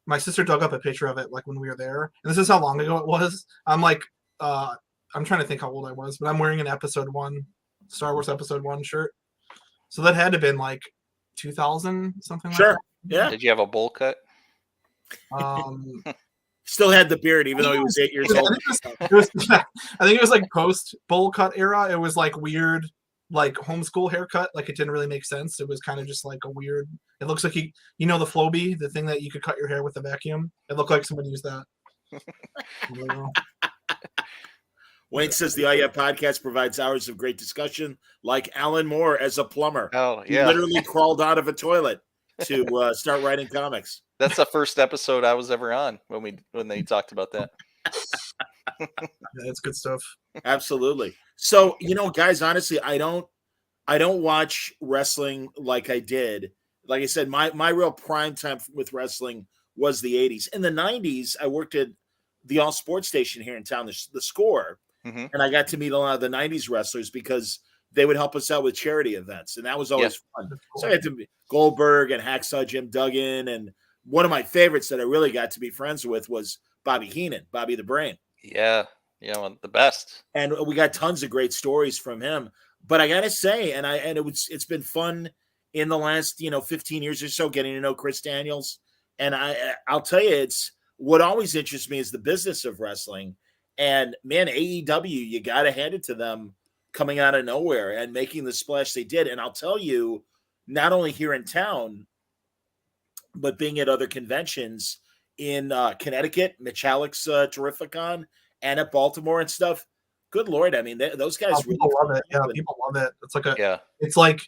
my sister dug up a picture of it like when we were there. And this is how long ago it was. I'm like, I'm trying to think how old I was, but I'm wearing an episode 1, Star Wars episode 1 shirt. So that had to have been like 2000, something like that. Sure. Yeah. Did you have a bowl cut? Still had the beard, even though he was 8 years old. I think it was like post bowl cut era. It was like weird, like homeschool haircut. Like it didn't really make sense. It was kind of just like a weird. It looks like the Flowbee, the thing that you could cut your hair with a vacuum. It looked like someone used that. Wayne says the podcast provides hours of great discussion, like Alan Moore as a plumber. Oh, He yeah. literally crawled out of a toilet to start writing comics. That's the first episode I was ever on when they talked about that. Yeah, it's good stuff. Absolutely. So, you know, guys, honestly, I don't watch wrestling like I did. Like I said, my real prime time with wrestling was the 80s. In the 90s, I worked at the all sports station here in town, the Score, Mm-hmm. and I got to meet a lot of the 90s wrestlers because they would help us out with charity events, and that was always fun. So I had to meet Goldberg and Hacksaw Jim Duggan, and one of my favorites that I really got to be friends with was Bobby Heenan, Bobby the Brain. Yeah, well, the best. And we got tons of great stories from him. But I gotta say, it's been fun in the last 15 years or so getting to know Chris Daniels. And I'll tell you, it's what always interests me is the business of wrestling. And man, AEW, you gotta hand it to them coming out of nowhere and making the splash they did. And I'll tell you, not only here in town, but being at other conventions in Connecticut, Mitch Halleck's Terrificon, and at Baltimore and stuff. Good Lord. I mean, those guys people really love it. Yeah, people love it. It's like it's like,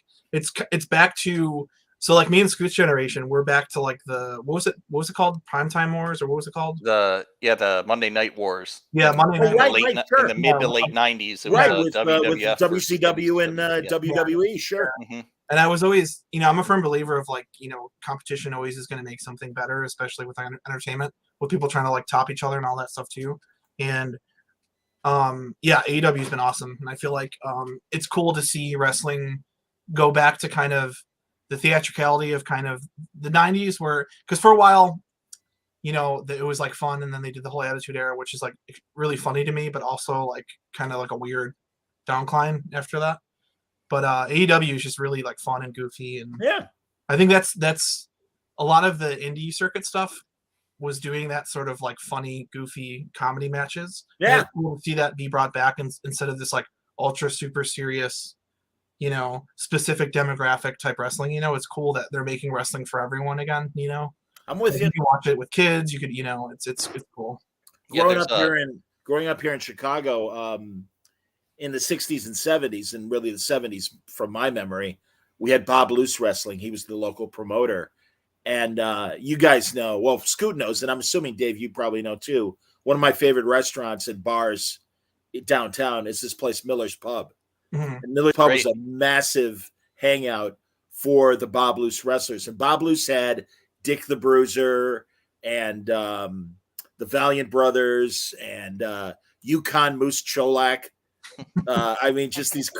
it's back to, so like me and Scoot's generation, we're back to like what was it called? Primetime Wars, or what was it called? The Monday Night Wars. Yeah, Monday Night. Sure. In the mid to late 90s. It Right, was with WWF WCW and WWE, sure. Mm-hmm. And I was always, I'm a firm believer of like, competition always is going to make something better, especially with entertainment, with people trying to like top each other and all that stuff too. And AEW has been awesome. And I feel like it's cool to see wrestling go back to kind of theatricality of kind of the 90s, where because for a while, you know, it was like fun, and then they did the whole Attitude Era, which is like really funny to me, but also like kind of like a weird downcline after that. But AEW is just really like fun and goofy, and Yeah. I think that's a lot of the indie circuit stuff was doing that sort of like funny, goofy comedy matches. And Yeah. it's cool to see that be brought back instead of this like ultra super serious, you know, specific demographic type wrestling. You know, it's cool that they're making wrestling for everyone again. You know, I'm with like, you. you can watch it with kids. You could, you know, it's cool. Yeah, Growing up here in Chicago, in the 60s and 70s, and really the 70s, from my memory, we had Bob Loose Wrestling. He was the local promoter. And you guys know, well, Scoot knows, and I'm assuming, Dave, you probably know too. One of my favorite restaurants and bars downtown is this place, Miller's Pub. Mhm. And Miller's Pub was a massive hangout for the Bob Loose wrestlers. And Bob Loose had Dick the Bruiser and the Valiant Brothers and Yukon Moose Cholak. I mean, just these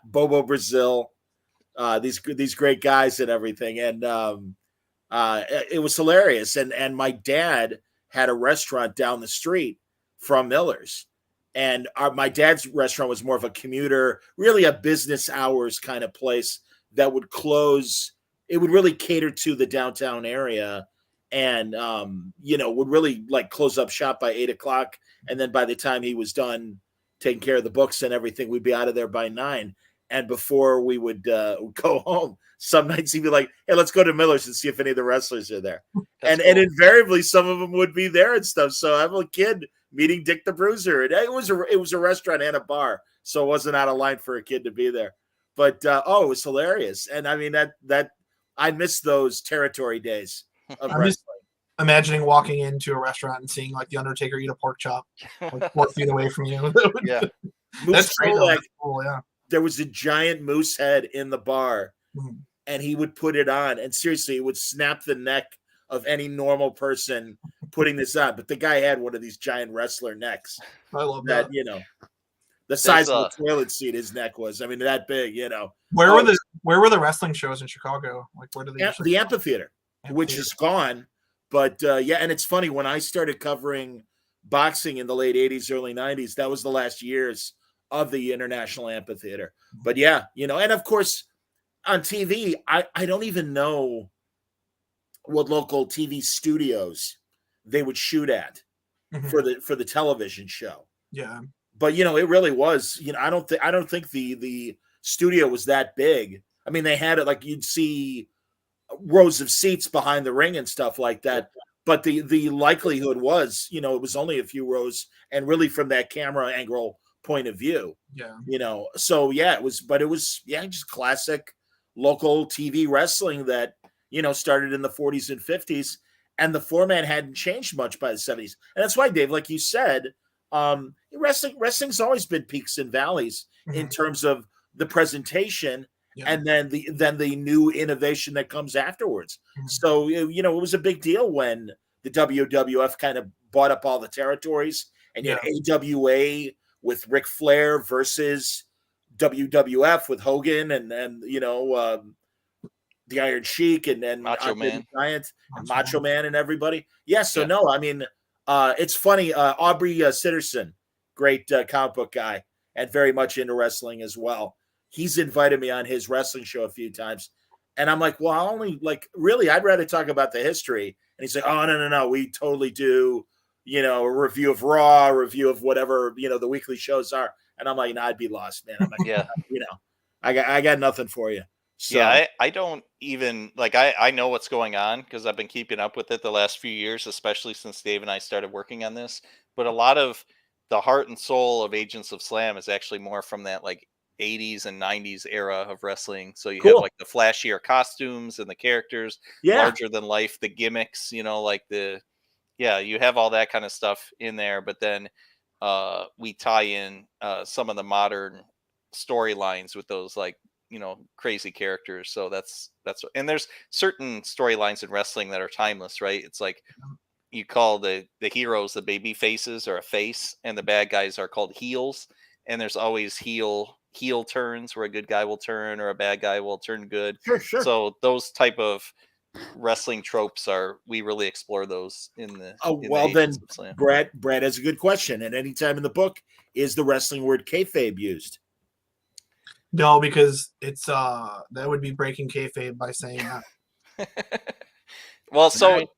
Bobo Brazil, these great guys and everything. And it was hilarious. And my dad had a restaurant down the street from Miller's. And my dad's restaurant was more of a commuter, really a business hours kind of place that would close. It would really cater to the downtown area, and would really like close up shop by 8:00. And then by the time he was done taking care of the books and everything, we'd be out of there by 9. And before we would go home, some nights he'd be like, "Hey, let's go to Miller's and see if any of the wrestlers are there." And invariably some of them would be there and stuff. So I'm a kid meeting Dick the Bruiser, and it was a restaurant and a bar, so it wasn't out of line for a kid to be there. But it was hilarious. And I mean that I miss those territory days of I'm wrestling. just imagining walking into a restaurant and seeing like the Undertaker eat a pork chop like 4 feet away from you. Yeah. That's great. Like, That's cool, yeah. There was a giant moose head in the bar, Mhm. and he would put it on, and seriously, it would snap the neck of any normal person putting this on. But the guy had one of these giant wrestler necks I love that. The size of the toilet seat his neck was. I mean, that big, Where were the wrestling shows in Chicago? Like, where do they the amphitheater, which is gone. But and it's funny, when I started covering boxing in the late 80s, early 90s, that was the last years of the International Amphitheater. But and of course on TV, I don't even know what local TV studios they would shoot at for the television show. Yeah. But it really was, I don't think the studio was that big. I mean, they had it like you'd see rows of seats behind the ring and stuff like that. But the likelihood was, it was only a few rows, and really from that camera angle point of view. Yeah. So it was just classic local TV wrestling that, started in the 40s and 50s, and the format hadn't changed much by the 70s. And that's why, Dave, like you said, wrestling's always been peaks and valleys in terms of the presentation, and then the new innovation that comes afterwards. So it was a big deal when the WWF kind of bought up all the territories, and you had AWA with Ric Flair versus WWF with Hogan and the Iron Sheik and then Macho Man Giant and Macho Man and everybody. No, I mean, it's funny. Aubrey Sitterson, great comic book guy and very much into wrestling as well. He's invited me on his wrestling show a few times. And I'm like, well, I'd rather talk about the history. And he's like, oh, no. We totally do, a review of Raw, a review of whatever, the weekly shows are. And I'm like, no, I'd be lost, man. I'm like, I got nothing for you. So, I don't even I know what's going on because I've been keeping up with it the last few years, especially since Dave and I started working on this. But a lot of the heart and soul of Agents of Slam is actually more from that 80s and 90s era of wrestling. So you have the flashier costumes and the characters, larger than life, the gimmicks, you have all that kind of stuff in there. But then we tie in some of the modern storylines with those crazy characters. So that's and there's certain storylines in wrestling that are timeless, right? It's like you call the heroes the baby faces or a face, and the bad guys are called heels, and there's always heel heel turns where a good guy will turn or a bad guy will turn good. Sure. So those type of wrestling tropes we really explore those in the Then Agents of Slam. Brad has a good question. At any time in the book, is the wrestling word kayfabe used? No, because it's that would be breaking kayfabe by saying that. Well, so Right.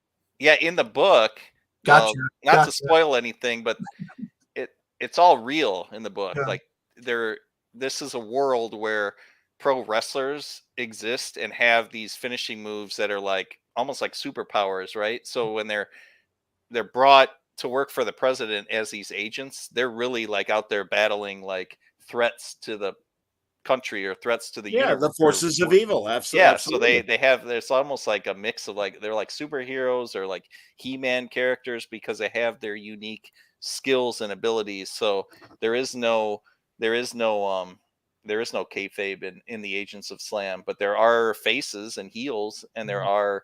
yeah, in the book, Gotcha. not to spoil anything, but it's all real in the book. Yeah. Like this is a world where pro wrestlers exist and have these finishing moves that are like almost like superpowers, right? So when they're brought to work for the president as these agents, they're really like out there battling like threats to the country or threats to the universe. The forces of evil. Absolutely. Yeah, Absolutely. so they have, there's almost like a mix of like they're like superheroes or like He-Man characters because they have their unique skills and abilities. So there is no kayfabe in the Agents of Slam, but there are faces and heels, and there are,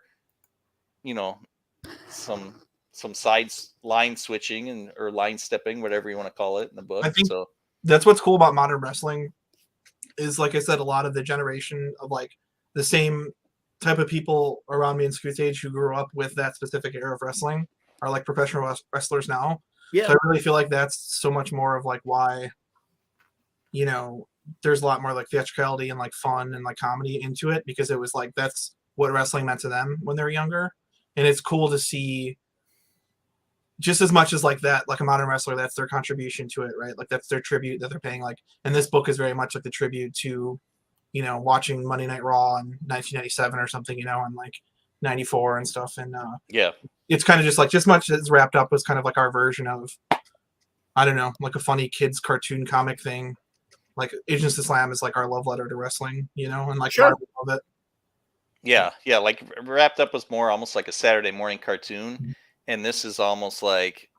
you know, some line switching and or line stepping, whatever you want to call it in the book. I think so that's what's cool about modern wrestling is, like I said, a lot of the generation of like the same type of people around me in Scoot's age who grew up with that specific era of wrestling are like professional wrestlers now. Yeah. So I really feel like that's so much more of like why, you know, there's a lot more like theatricality and like fun and like comedy into it, because it was like that's what wrestling meant to them when they were younger. And it's cool to see just as much as like that, like a modern wrestler, that's their contribution to it, right? Like that's their tribute that they're paying. Like, and this book is very much like the tribute to, you know, watching Monday Night Raw in 1997 or something, you know, and like 94 and stuff. And yeah, it's kind of just like, just much as wrapped up as kind of like our version of, I don't know, like a funny kids cartoon comic thing. Like Agents of Slam is like our love letter to wrestling, you know, and like Sure. love it. Yeah, like Wrapped Up was more almost like a Saturday morning cartoon, and this is almost like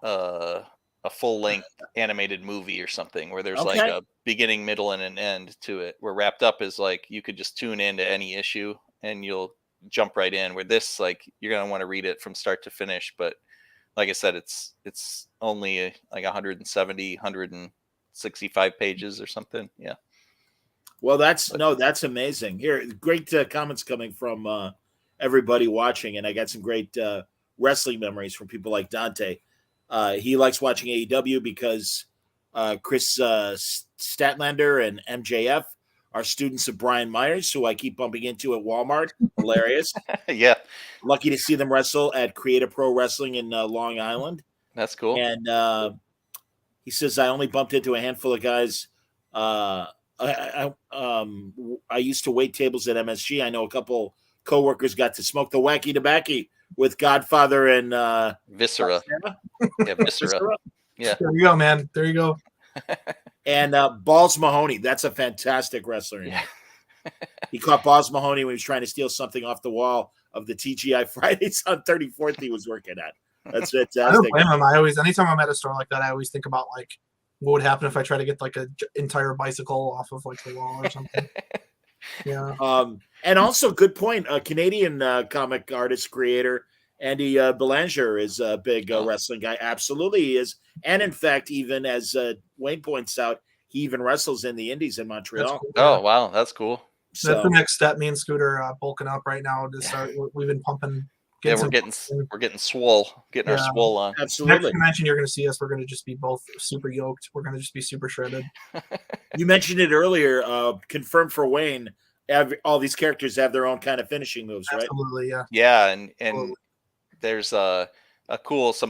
a full-length animated movie or something where there's like a beginning, middle, and an end to it. Where Wrapped Up is like you could just tune into any issue and you'll jump right in. Where this, like, you're gonna want to read it from start to finish. But like I said, it's only like 170, 165 pages or something. Yeah. Well, that's amazing. Here, great comments coming from everybody watching, and I got some great wrestling memories from people like Dante. He likes watching AEW because Chris Statlander and MJF are students of Brian Myers, who I keep bumping into at Walmart. Hilarious. Yeah. Lucky to see them wrestle at Creative Pro Wrestling in Long Island. That's cool. And he says, I only bumped into a handful of guys. I used to wait tables at MSG. I know a couple coworkers got to smoke the wacky tobacco with Godfather and Viscera. Yeah, Viscera. Yeah. There you go, man. There you go. And Balls Mahoney. That's a fantastic wrestler. Yeah. He caught Balls Mahoney when he was trying to steal something off the wall of the TGI Fridays on 34th he was working at. That's fantastic. I don't blame him. Anytime I'm at a store like that, I always think about like what would happen if I try to get like an entire bicycle off of like the wall or something. Yeah. And also, good point. A Canadian comic artist creator, Andy Belanger, is a big wrestling guy. Absolutely, he is. And in fact, even as Wayne points out, he even wrestles in the Indies in Montreal. Cool. Oh, wow, that's cool. So that's the next step. Me and Scooter bulking up right now to start. We've been pumping. Yeah, we're getting swole, our swole on. Absolutely. Next convention, you're going to see us. We're going to just be both super yoked. We're going to just be super shredded. You mentioned it earlier. Confirmed for Wayne. All these characters have their own kind of finishing moves, right? Absolutely, yeah. Yeah, and there's some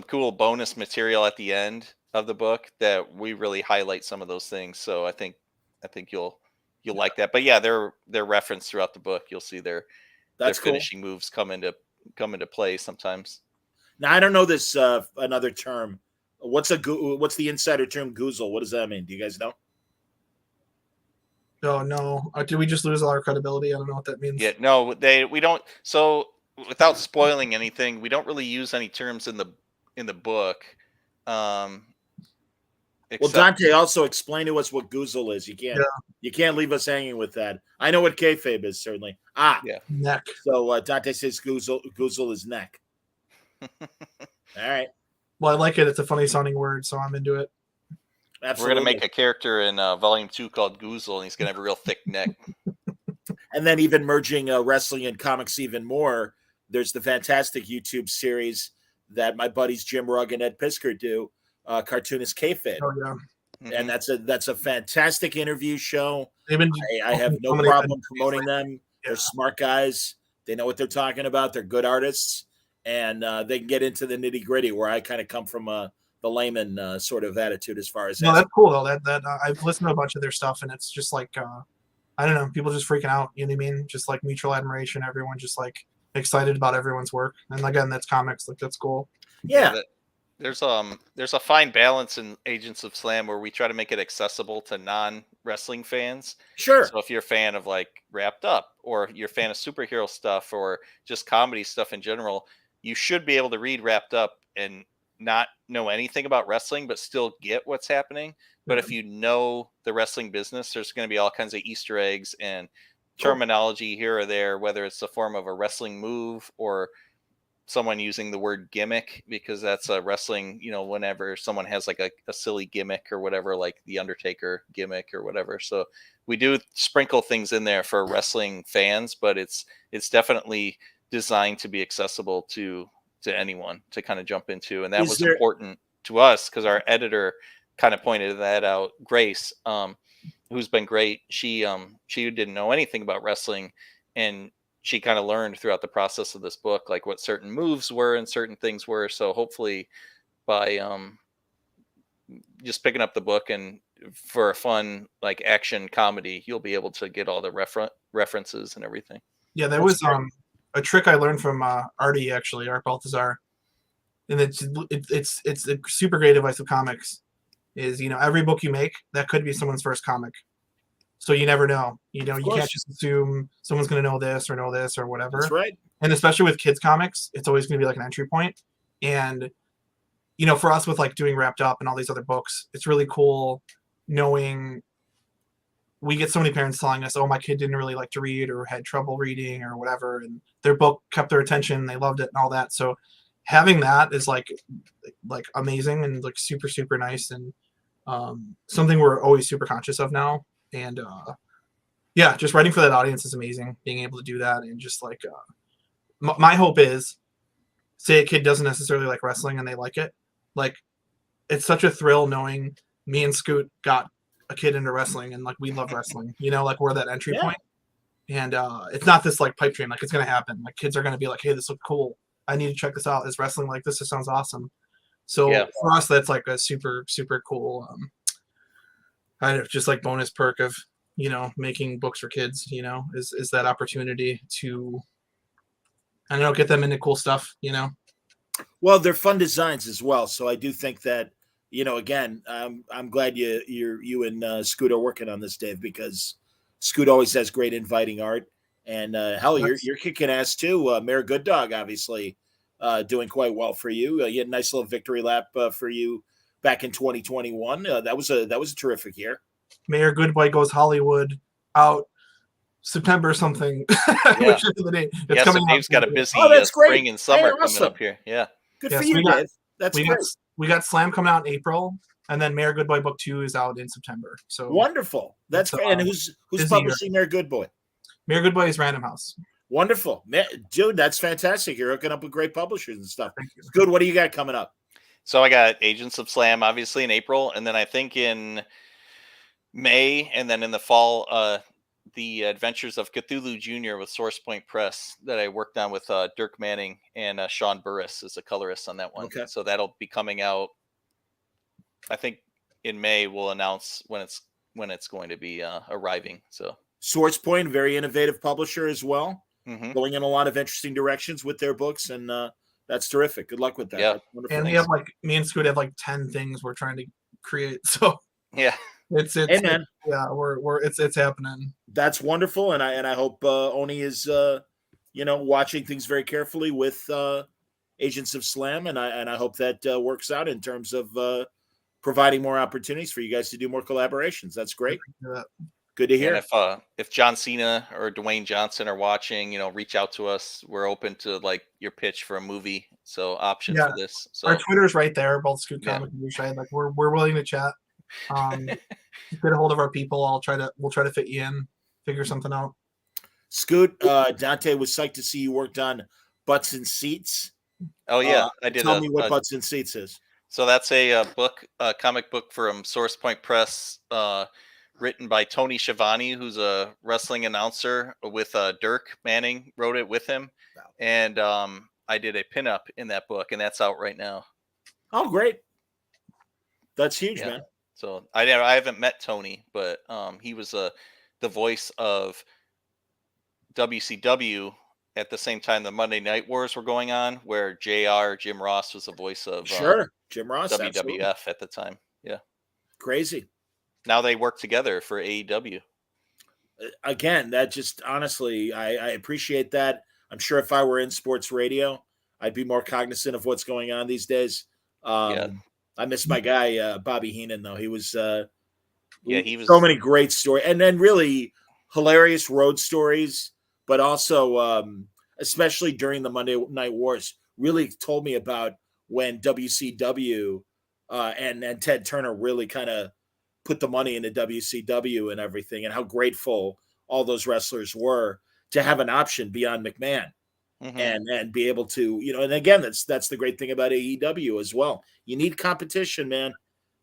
cool bonus material at the end of the book that we really highlight some of those things. So I think you'll like that. But yeah, they're referenced throughout the book. You'll see their finishing moves come into play sometimes. Now I don't know this another term. What's the insider term goozle? What does that mean? Do you guys know? Oh no! Did we just lose all our credibility? I don't know what that means. Yeah, no, we don't. So without spoiling anything, we don't really use any terms in the book. Well, Dante also explain to us what goozle is. You can't leave us hanging with that. I know what kayfabe is, certainly. Yeah, neck. So Dante says goozle is neck. All right. Well, I like it. It's a funny sounding word, so I'm into it. Absolutely. We're gonna make a character in Volume 2 called Goozle, and he's gonna have a real thick neck. And then even merging wrestling and comics even more, there's the fantastic YouTube series that my buddies Jim Rugg and Ed Pisker do, Cartoonist Kayfabe. Oh yeah. And that's a fantastic interview show. They've been I have no problem promoting them. They're smart guys. They know what they're talking about. They're good artists, and they can get into the nitty gritty. Where I kind of come from the layman sort of attitude as far as no, that's cool though. That I've listened to a bunch of their stuff, and it's just like I don't know, people just freaking out. You know what I mean? Just like mutual admiration. Everyone just like excited about everyone's work. And again, that's comics. Like that's cool. Yeah. There's a fine balance in Agents of Slam where we try to make it accessible to non-wrestling fans. Sure. So if you're a fan of like Wrapped Up, or you're a fan of superhero stuff, or just comedy stuff in general, you should be able to read Wrapped Up and not know anything about wrestling, but still get what's happening. But if you know the wrestling business, there's going to be all kinds of Easter eggs and terminology here or there, whether it's a form of a wrestling move or someone using the word gimmick, because that's a wrestling, whenever someone has like a silly gimmick or whatever, like the Undertaker gimmick or whatever. So we do sprinkle things in there for wrestling fans, but it's definitely designed to be accessible to anyone to kind of jump into. And that was important to us because our editor kind of pointed that out. Grace, who's been great. She didn't know anything about wrestling, and she kind of learned throughout the process of this book, like what certain moves were and certain things were. So hopefully by just picking up the book and for a fun, like action comedy, you'll be able to get all the references and everything. Yeah, that was a trick I learned from Artie, actually, Art Baltazar. And it's a super great advice of comics is, every book you make, that could be someone's first comic. So you never know. You can't just assume someone's going to know this or whatever. That's right. And especially with kids comics, it's always going to be like an entry point. And, for us with like doing Wrapped Up and all these other books, it's really cool knowing we get so many parents telling us, oh, my kid didn't really like to read or had trouble reading or whatever. And their book kept their attention. They loved it and all that. So having that is like amazing and like super, super nice. And something we're always super conscious of now. And just writing for that audience is amazing. Being able to do that and just like my hope is, say a kid doesn't necessarily like wrestling and they like it. Like it's such a thrill knowing me and Scoot got a kid into wrestling and like we love wrestling. Like we're that entry point. And it's not this like pipe dream. Like it's gonna happen. Like kids are gonna be like, hey, this looks cool. I need to check this out. Is wrestling like this? This sounds awesome. So for us, that's like a super, super cool kind of just like bonus perk of making books for kids, is that opportunity to get them into cool stuff. Well, they're fun designs as well, so I do think that again, I'm glad you and Scoot are working on this, Dave, because Scoot always has great inviting art, and you're kicking ass too. Mayor Good Dog obviously doing quite well for you. You had a nice little victory lap for you back in 2021. That was a terrific year. Mayor Goodboy Goes Hollywood out September something. Yeah. It's coming. So Dave's got a busy spring and summer coming up here. Yeah. Good for you, Dave. That's great. We got Slam coming out in April, and then Mayor Goodboy Book 2 is out in September. So wonderful. That's great. And who's publishing Mayor Goodboy? Mayor Goodboy is Random House. Wonderful. Dude, that's fantastic. You're hooking up with great publishers and stuff. Good. What do you got coming up? So I got Agents of Slam, obviously, in April, and then I think in May, and then in the fall, the Adventures of Cthulhu Jr. with Source Point Press that I worked on with Dirk Manning and Sean Burris is a colorist on that one. Okay. So that'll be coming out, I think, in May. We'll announce when it's going to be arriving. So Source Point, very innovative publisher as well, going in a lot of interesting directions with their books, and that's terrific. Good luck with that. Yeah. And we have me and Scoot have 10 things we're trying to create. So yeah. It's man. It's happening. That's wonderful, and I hope Oni is watching things very carefully with Agents of Slam, and I hope that works out in terms of providing more opportunities for you guys to do more collaborations. That's great. Good to hear. And if John Cena or Dwayne Johnson are watching, reach out to us. We're open to your pitch for a movie. So option for this. So our Twitter's right there, both Scoot Comic and Scheidt. We're willing to chat. Get a hold of our people. We'll try to fit you in, figure something out. Scoot, Dante was psyched to see you worked on Butts and Seats. Oh yeah, I did. Tell me what Butts and Seats is. So that's a comic book from Source Point Press, written by Tony Schiavone, who's a wrestling announcer with Dirk Manning wrote it with him. Wow. And I did a pinup in that book, and that's out right now. Oh, great. That's huge, man. So I haven't met Tony, but he was the voice of WCW at the same time the Monday Night Wars were going on, where Jim Ross was the voice of Jim Ross, WWF absolutely. at the time. Yeah. Crazy. Now they work together for AEW. Again, that just honestly, I appreciate that. I'm sure if I were in sports radio, I'd be more cognizant of what's going on these days. I miss my guy, Bobby Heenan, though. He was, he was so many great stories, and then really hilarious road stories, but also, especially during the Monday Night Wars, really told me about when WCW and Ted Turner really kind of put the money into WCW and everything, and how grateful all those wrestlers were to have an option beyond McMahon. And be able to, and again, that's the great thing about AEW as well. You need competition, man.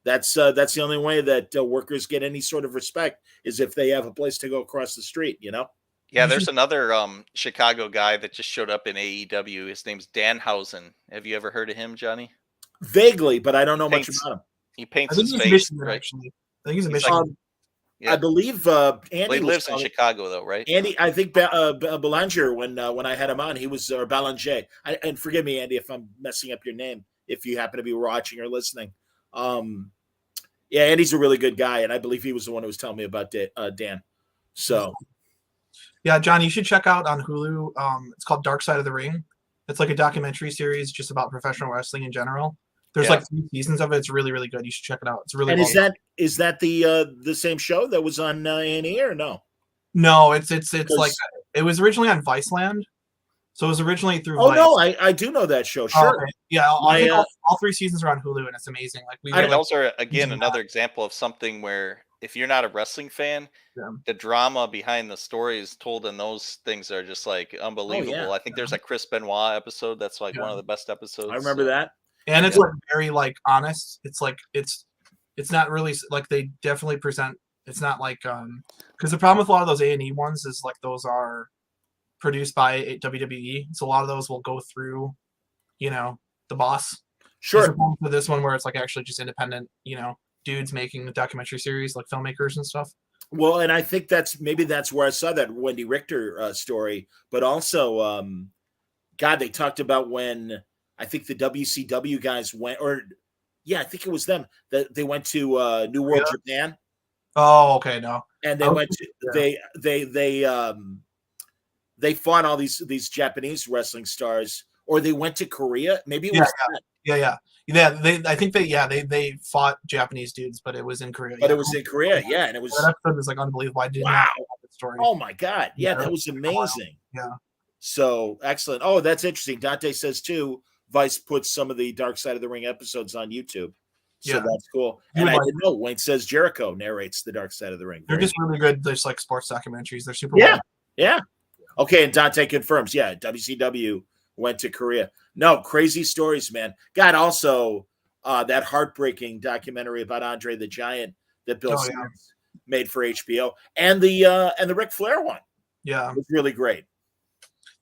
That's the only way that workers get any sort of respect is if they have a place to go across the street, Yeah, there's another Chicago guy that just showed up in AEW. His name's Dan Hausen. Have you ever heard of him, Johnny? Vaguely, but I don't know much about him. He paints his face, right? Actually. I think he's a Michigan. I believe Andy he lives in Chicago, though, right? Andy, I think Belanger, when I had him on, he was or Belanger. And forgive me, Andy, if I'm messing up your name, if you happen to be watching or listening. Andy's a really good guy, and I believe he was the one who was telling me about Dan. So, yeah, John, you should check out on Hulu. It's called Dark Side of the Ring. It's like a documentary series just about professional wrestling in general. There's like 3 seasons of it. It's really, really good. You should check it out. It's really. And is that the same show that was on A&E or no? No, it's like it was originally on Viceland, so it was originally through. Oh Vice. No, I do know that show. Sure. Okay. Yeah, all 3 seasons are on Hulu, and it's amazing. Like those are again another example of something where if you're not a wrestling fan, the drama behind the stories told in those things are just like unbelievable. Oh, yeah. I think there's a Chris Benoit episode that's like one of the best episodes. I remember that. And it's like very like honest. It's like it's not really like they definitely present. It's not like because the problem with a lot of those A&E ones is like those are produced by WWE. So a lot of those will go through, the boss. Sure. As opposed to this one where it's like actually just independent, dudes making the documentary series like filmmakers and stuff. Well, and I think that's where I saw that Wendy Richter story, but also, they talked about when. I think the WCW guys went, I think it was them that they went to New World Japan. Oh, okay, no. And they went to they fought all these Japanese wrestling stars, or they went to Korea. Maybe it was yeah. I think they fought Japanese dudes, but it was in Korea. But it was in Korea, and it was that episode was like unbelievable. I didn't know that story. Oh my god, that was amazing. Yeah. So excellent. Oh, that's interesting. Dante says too. Vice puts some of the Dark Side of the Ring episodes on YouTube. So that's cool. And I didn't know. Wayne says Jericho narrates the Dark Side of the Ring. They're just really good. There's like sports documentaries. They're super well. Yeah. Okay, and Dante confirms. Yeah, WCW went to Korea. No, crazy stories, man. God, also that heartbreaking documentary about Andre the Giant that Bill Simmons made for HBO. And the Ric Flair one. Yeah. It was really great.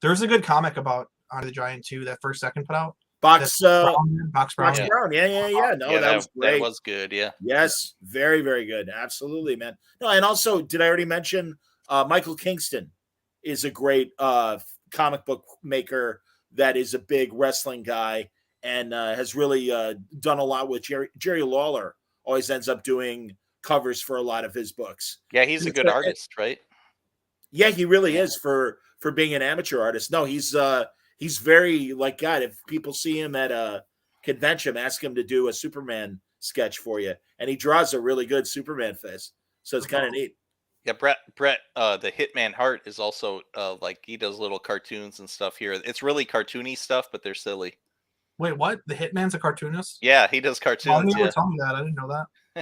There's a good comic about Andre the Giant too. That first second put out. Box Brown. Yeah. No, that was great. That was good. Yeah. Yes. Very, very good. Absolutely, man. No, and also, did I already mention Michael Kingston is a great comic book maker that is a big wrestling guy and has really done a lot with Jerry Lawler. Always ends up doing covers for a lot of his books. Yeah, he's a good artist, right? Yeah, he really is for being an amateur artist. No, he's very like God. If people see him at a convention, ask him to do a Superman sketch for you, and he draws a really good Superman face. So it's kind of neat. Yeah, Brett, the Hitman Hart is also like he does little cartoons and stuff here. It's really cartoony stuff, but they're silly. Wait, what? The Hitman's a cartoonist? Yeah, he does cartoons. You were telling me that. I didn't know that.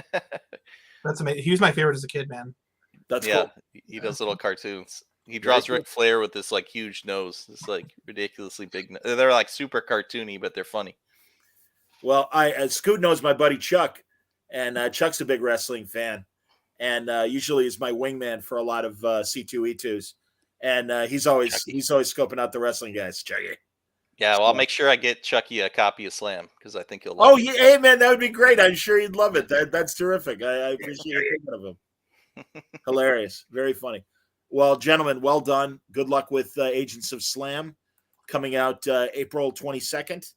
That's amazing. He was my favorite as a kid, man. That's Yeah, cool. he does little cartoons. He draws cool. Ric Flair with this like huge nose, this like ridiculously big. They're like super cartoony, but they're funny. Well, Scoot knows my buddy Chuck, and Chuck's a big wrestling fan, and usually is my wingman for a lot of C2E2s, and he's always scoping out the wrestling guys. Chucky. Yeah, well, I'll make sure I get Chucky a copy of Slam because I think he'll. Oh yeah, hey man, that would be great. I'm sure he'd love it. That's terrific. I appreciate you thinking of him. Hilarious, very funny. Well, gentlemen, well done. Good luck with Agents of Slam coming out April 22nd.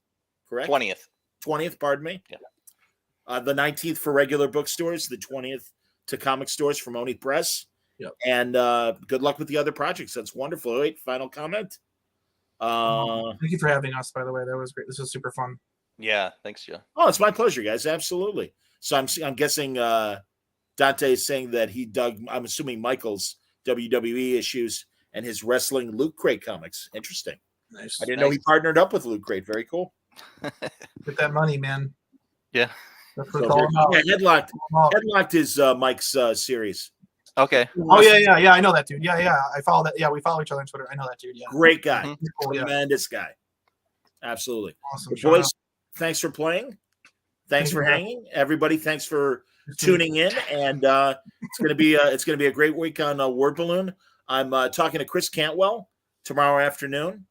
Correct. 20th. Pardon me. Yeah. The 19th for regular bookstores. The 20th to comic stores from Oni Press. Yep. And good luck with the other projects. That's wonderful. Wait, final comment. Thank you for having us, by the way. That was great. This was super fun. Yeah, thanks, Joe. Oh, it's my pleasure, guys. Absolutely. So I'm guessing Dante is saying that he dug, I'm assuming, Michael's WWE issues and his wrestling Loot Crate comics. Interesting. Nice. I didn't know he partnered up with Loot Crate. Very cool. Get that money, man. Yeah. That's what it's all about. Yeah, Headlocked is Mike's series. Okay. Oh yeah. I know that dude. Yeah. I follow that. Yeah, we follow each other on Twitter. I know that dude. Yeah. Great guy. Mhm. Cool, yeah. Tremendous guy. Absolutely. Awesome. Boys, thanks for playing. Thanks for hanging. Everybody, thanks for tuning in. And it's gonna be a great week on Word Balloon. I'm talking to Chris Cantwell tomorrow afternoon.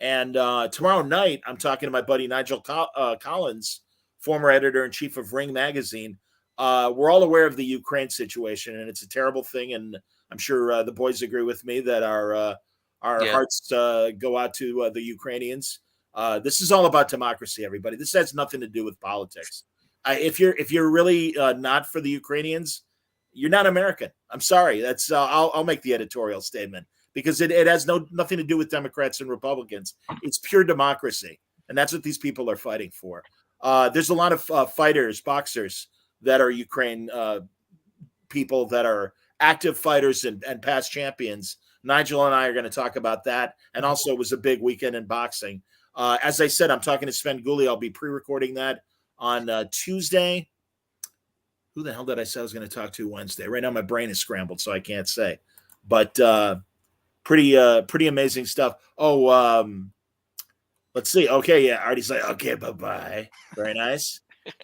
And tomorrow night, I'm talking to my buddy Nigel Collins, former editor-in-chief of Ring Magazine. We're all aware of the Ukraine situation, and it's a terrible thing. And I'm sure the boys agree with me that our hearts go out to the Ukrainians. This is all about democracy, everybody. This has nothing to do with politics. If you're really not for the Ukrainians, you're not American. I'm sorry. That's I'll make the editorial statement because it has nothing to do with Democrats and Republicans. It's pure democracy, and that's what these people are fighting for. There's a lot of fighters, boxers that are Ukraine people that are active fighters and past champions. Nigel and I are going to talk about that, and also it was a big weekend in boxing. As I said, I'm talking to Sven Gulli. I'll be pre-recording that on Tuesday. Who the hell did I say I was going to talk to Wednesday? Right now my brain is scrambled, so I can't say. But pretty amazing stuff. Oh, let's see. Okay, yeah, Artie's like, okay, bye-bye. Very nice.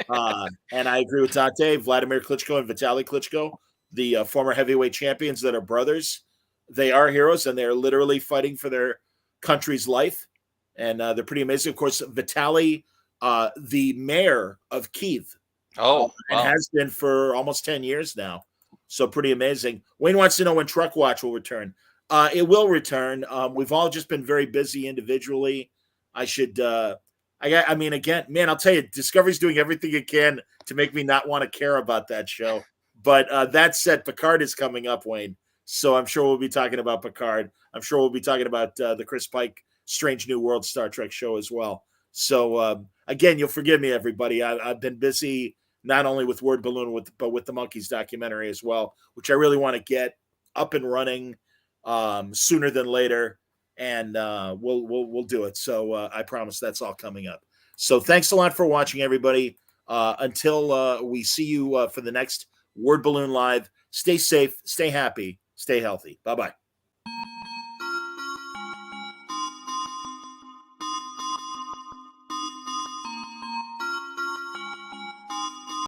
And I agree with Dante, Vladimir Klitschko and Vitaly Klitschko, the former heavyweight champions that are brothers. They are heroes, and they're literally fighting for their country's life. And they're pretty amazing. Of course, Vitaly, the mayor of Kyiv. Oh, and has been for almost 10 years now. So pretty amazing. Wayne wants to know when Truck Watch will return. It will return. We've all just been very busy individually. I mean, again, man, I'll tell you, Discovery's doing everything it can to make me not want to care about that show. But that said, Picard is coming up, Wayne. So I'm sure we'll be talking about Picard. I'm sure we'll be talking about the Chris Pike Strange New World Star Trek show as well. So, again, you'll forgive me, everybody. I've been busy not only with Word Balloon, but with the Monkeys documentary as well, which I really want to get up and running sooner than later. And we'll do it. So I promise that's all coming up. So thanks a lot for watching, everybody. Until we see you for the next Word Balloon Live, stay safe, stay happy, stay healthy. Bye-bye.